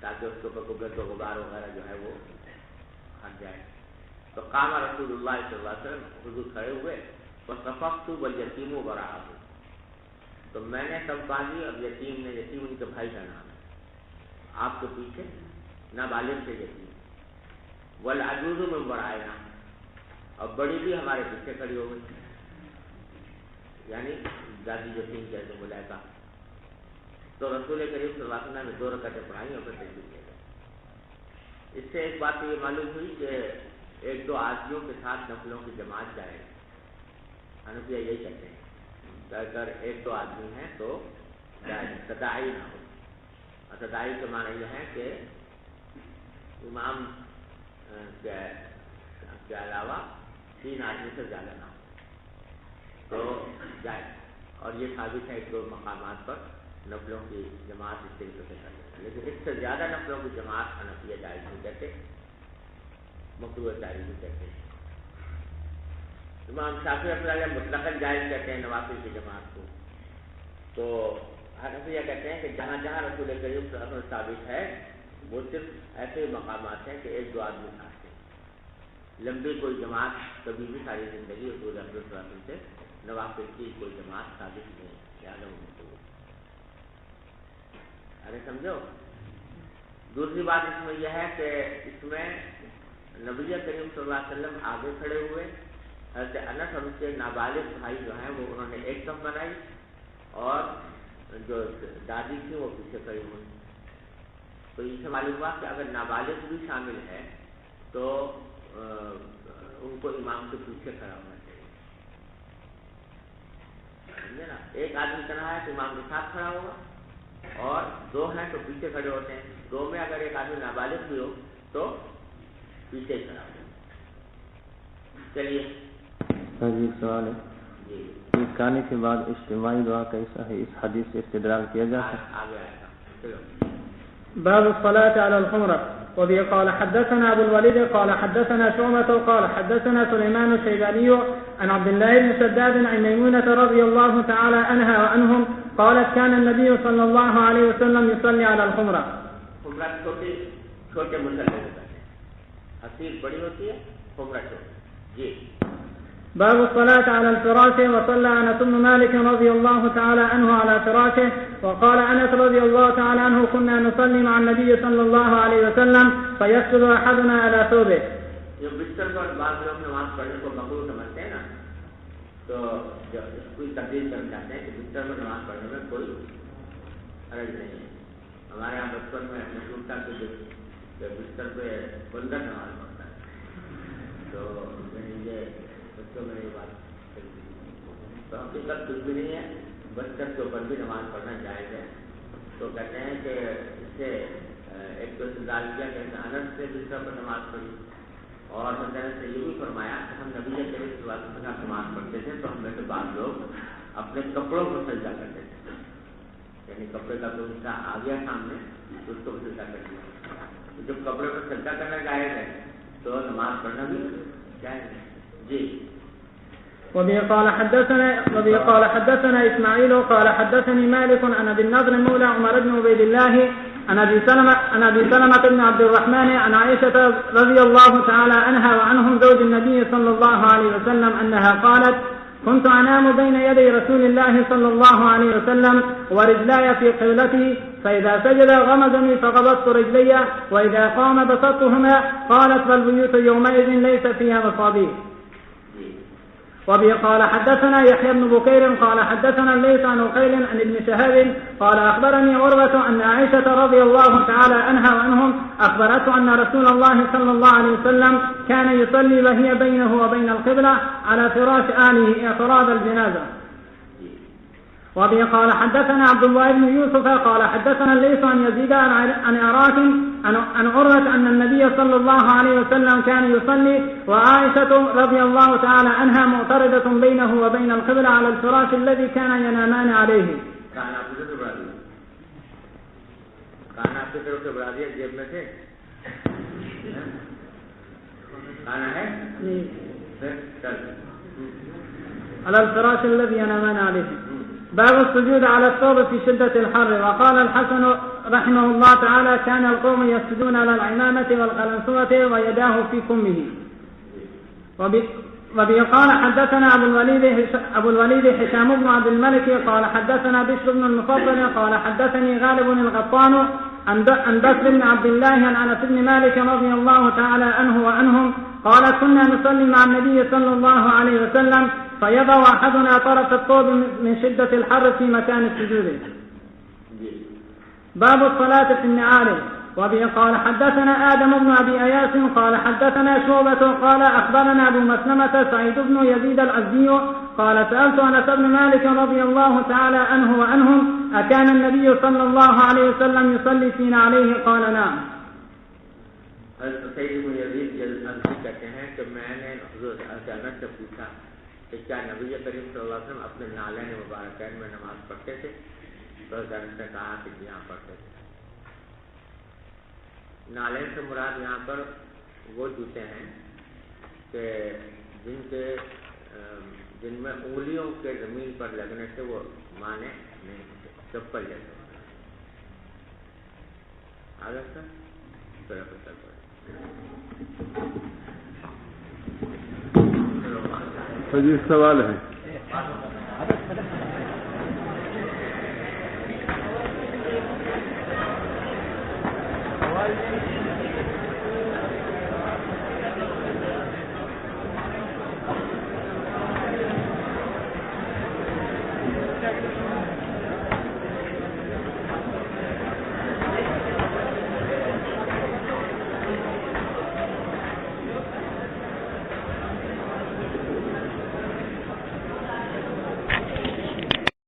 تاکہ اس کے اوپر گرد و غبار وغیرہ جو ہے وہ ہٹ جائے. تو قام رسول اللہ صلی اللہ علیہ وسلم، حضور کھڑے ہوئے. فصففت والیتیم وراءہ، تو میں نے سب باندھی، اب یتیم نے، یتیم ان کے بھائی کا نام ہے، آپ کے پیچھے نابالغ سے یتیم. والعجوز من ورائنا، اور بڑی بھی ہمارے پیچھے کھڑی ہو گئی، یعنی دادی جو تھی جیسے ملیکہ. تو رسول کریم صلی اللہ علیہ وسلم نے 2 رکعتیں پڑھائیں اور پھر تشریف لے گئے. اس سے ایک بات یہ معلوم ہوئی کہ 1-2 آدمیوں کے ساتھ نفلوں کی جماعت جائے. حنفیہ یہی کہتے ہیں کہ اگر 1-2 آدمی ہیں تو تداعی نہ ہو. اور تداعی کے معنی یہ ہے کہ امام کے علاوہ 3 آدمی سے زیادہ نہ ہو تو جائے. اور یہ ثابت ہے 1-2 مقامات پر نفلوں کی جماعت اس طریقے سے کر لیتا ہے، لیکن اس سے زیادہ نفلوں کی جماعت حنفیہ جائز نہیں کہتے، مکروہ جائز نہیں کہتے. امام شافعی رحمۃ اللہ علیہ مطلقاً جائز کہتے ہیں نوافل کی جماعت کو. تو حنفیہ کہتے ہیں کہ جہاں جہاں رسول کریم صلی اللہ علیہ وسلم ثابت ہے وہ صرف ایسے مقامات ہیں کہ 1-2 آدمی ساتھ ہیں. لمبی کوئی جماعت کبھی بھی ساری زندگی رسول اللہ صلی اللہ علیہ وسلم سے نوافل کی کوئی جماعت ثابت نہیں ہے. ارے سمجھو. دوسری بات اس میں یہ ہے کہ اس میں نبی کریم صلی اللہ علیہ وسلم آگے کھڑے ہوئے، حضرت انس اور اس کے نابالغ بھائی جو ہیں وہ انہوں نے ایک صف بنائی، اور جو دادی تھی وہ پیچھے کھڑی ہوئی. تو اس سے معلوم ہوا کہ اگر نابالغ بھی شامل ہے تو ان کو امام کے پیچھے کھڑا ہونا چاہیے. سمجھے نا؟ ایک آدمی تنہا ہے تو امام کے ساتھ کھڑا ہوگا، اور 2 ہیں تو پیچھے کھڑے ہوتے ہیں. 2 میں اگر ایک آدمی نابالغ بھی ہو تو پیچھے کھڑا ہوگا. چلیے ایک سوال ہے، جی، کھانے کے بعد اجتماعی دعا کیسا ہے؟ اس حدیث سے استدلال کیا جاتا ہے؟ آگے آئے گا. چلو. باب الصلاة على الخمرة. وبه قال حدثنا أبو الوليد قال حدثنا شعبة قال حدثنا سليمان الشيباني عن عبد الله بن شداد عن ميمونة رضي الله تعالى عنها وعنهم قالت كان النبي صلى الله عليه وسلم يصلي على الخمرة. خمرہ چھوٹے مسلے ہوتا ہے، حصیر بڑی ہوتی ہے، خمرہ چھوٹی. جی. باب الصلاة على الفراش. وصلى أنس بن مالك رضي الله تعالى عنه على فراشه. وقال أنس رضي الله تعالى عنه كنا نصلي مع النبي صلى الله عليه وسلم فيسجد أحدنا على ثوبه. جو بستر پر بعض لوگ نماز پڑھنے کو مقروض سمجھتے ہیں نا، تو کوئی تبدیل کرنا چاہتے ہیں کہ بستر پر نماز پڑھنے میں کوئی حرج نہیں ہے. ہمارے یہاں بچپن میں مشہور تھا کہ بستر پہ بندر نماز پڑھتا ہے، تو یہ بچوں میں یہ بات تو حقیقت کچھ بھی نہیں ہے. بستر کے اوپر بھی نماز پڑھنا جائز ہے. تو کہتے ہیں کہ اس سے ایک تو استدلال کیا کہ انس سے بستر پر نماز پڑھی، اور حضرت سے یہ بھی فرمایا کہ ہم نبی کریم صلی اللہ علیہ وسلم کا نماز پڑھتے تھے تو ہم میں سے بعض لوگ اپنے کپڑوں کو سجدہ کرتے تھے، یعنی کپڑے کا کوئی حصہ آ گیا سامنے تو اس کو بھی سجدہ کر دیا. جب کپڑے پر سجدہ کرنا جائز ہے تو نماز پڑھنا بھی جائز ہے. جی. وبه قال حدثنا إسماعيل قال حدثني مالك عن أبي النضر مولى عمر بن عبيد الله عن أبي سلمة بن عبد الرحمن عن عائشة رضي الله تعالى عنها وعنهم زوج النبي صلى الله عليه وسلم أنها قالت: كنت أنام بين يدي رسول الله صلى الله عليه وسلم ورجلاي في قبلته، فإذا سجد غمزني فقبضت رجلي، وإذا قام بسطتهما. قالت: فالبيوت يومئذ ليس فيها مصابيح. وبه قال حدثنا يحيى بن بكير قال حدثنا الليث عن عقيل عن ابن شهاب قال أخبرني عروة أن عائشة رضي الله تعالى عنها وعنهم أخبرته أن رسول الله صلى الله عليه وسلم كان يصلي وهي بينه وبين القبلة على فراش آله اعتراض الجنازة. وبه قال حدثنا عبد الله بن يوسف قال حدثنا الليث عن يزيد عن عراك عن عروة أن النبي صلى الله عليه وسلم كان يصلي وعائشة رضي الله تعالى عنها معترضة بينه وبين القبلة على الفراش الذي كان ينامان عليه. کان آپ کی طرف سے بڑھا دیا جیب میں سے کھانا ہے على الفراش الذي ينامان عليه. باب السجود على الثوب في شدة الحر. وقال الحسن رحمه الله تعالى: كان القوم يسجدون على العمامة والقلنسوة ويداه في كمه. وبه قال حدثنا أبو الوليد هشام بن عبد الملك قال حدثنا بشر بن المفضل قال حدثني غالب الغطان عن بكر بن عبد الله عن أنس بن مالك رضي الله تعالى عنه وعنهم قال: كنا نصلي مع النبي صلى الله عليه وسلم فيضع أحدنا طرف الثوب من شدة الحر في مكان السجود. باب الصلاة في النعال. وبه قال حدثنا آدم بن أبي أياس قال حدثنا شعبة قال أخبرنا أبو مسلمة سعيد بن يزيد الأزدي قال: سألت أنس بن مالك رضي الله تعالى عنه وعنهم: أكان النبي صلى الله عليه وسلم يصلي فينا عليه؟ قال: نعم. حضرت سعید بن یزید الازدی کہتے ہیں کہ میں نے حضرت انس سے پوچھا کہ کیا نبی کریم صلی اللہ علیہ وسلم اپنے نالین مبارکین میں نماز پڑھتے تھے؟ تو حضرت انس نے کہا کہ یہاں پڑھتے تھے. نالین سے مراد یہاں پر وہ جوتے ہیں کہ جن میں انگلیوں کے زمین پر لگنے سے وہ مانے نہیں ہوتے، چپل جیسے. آگے سر جی سوال ہے.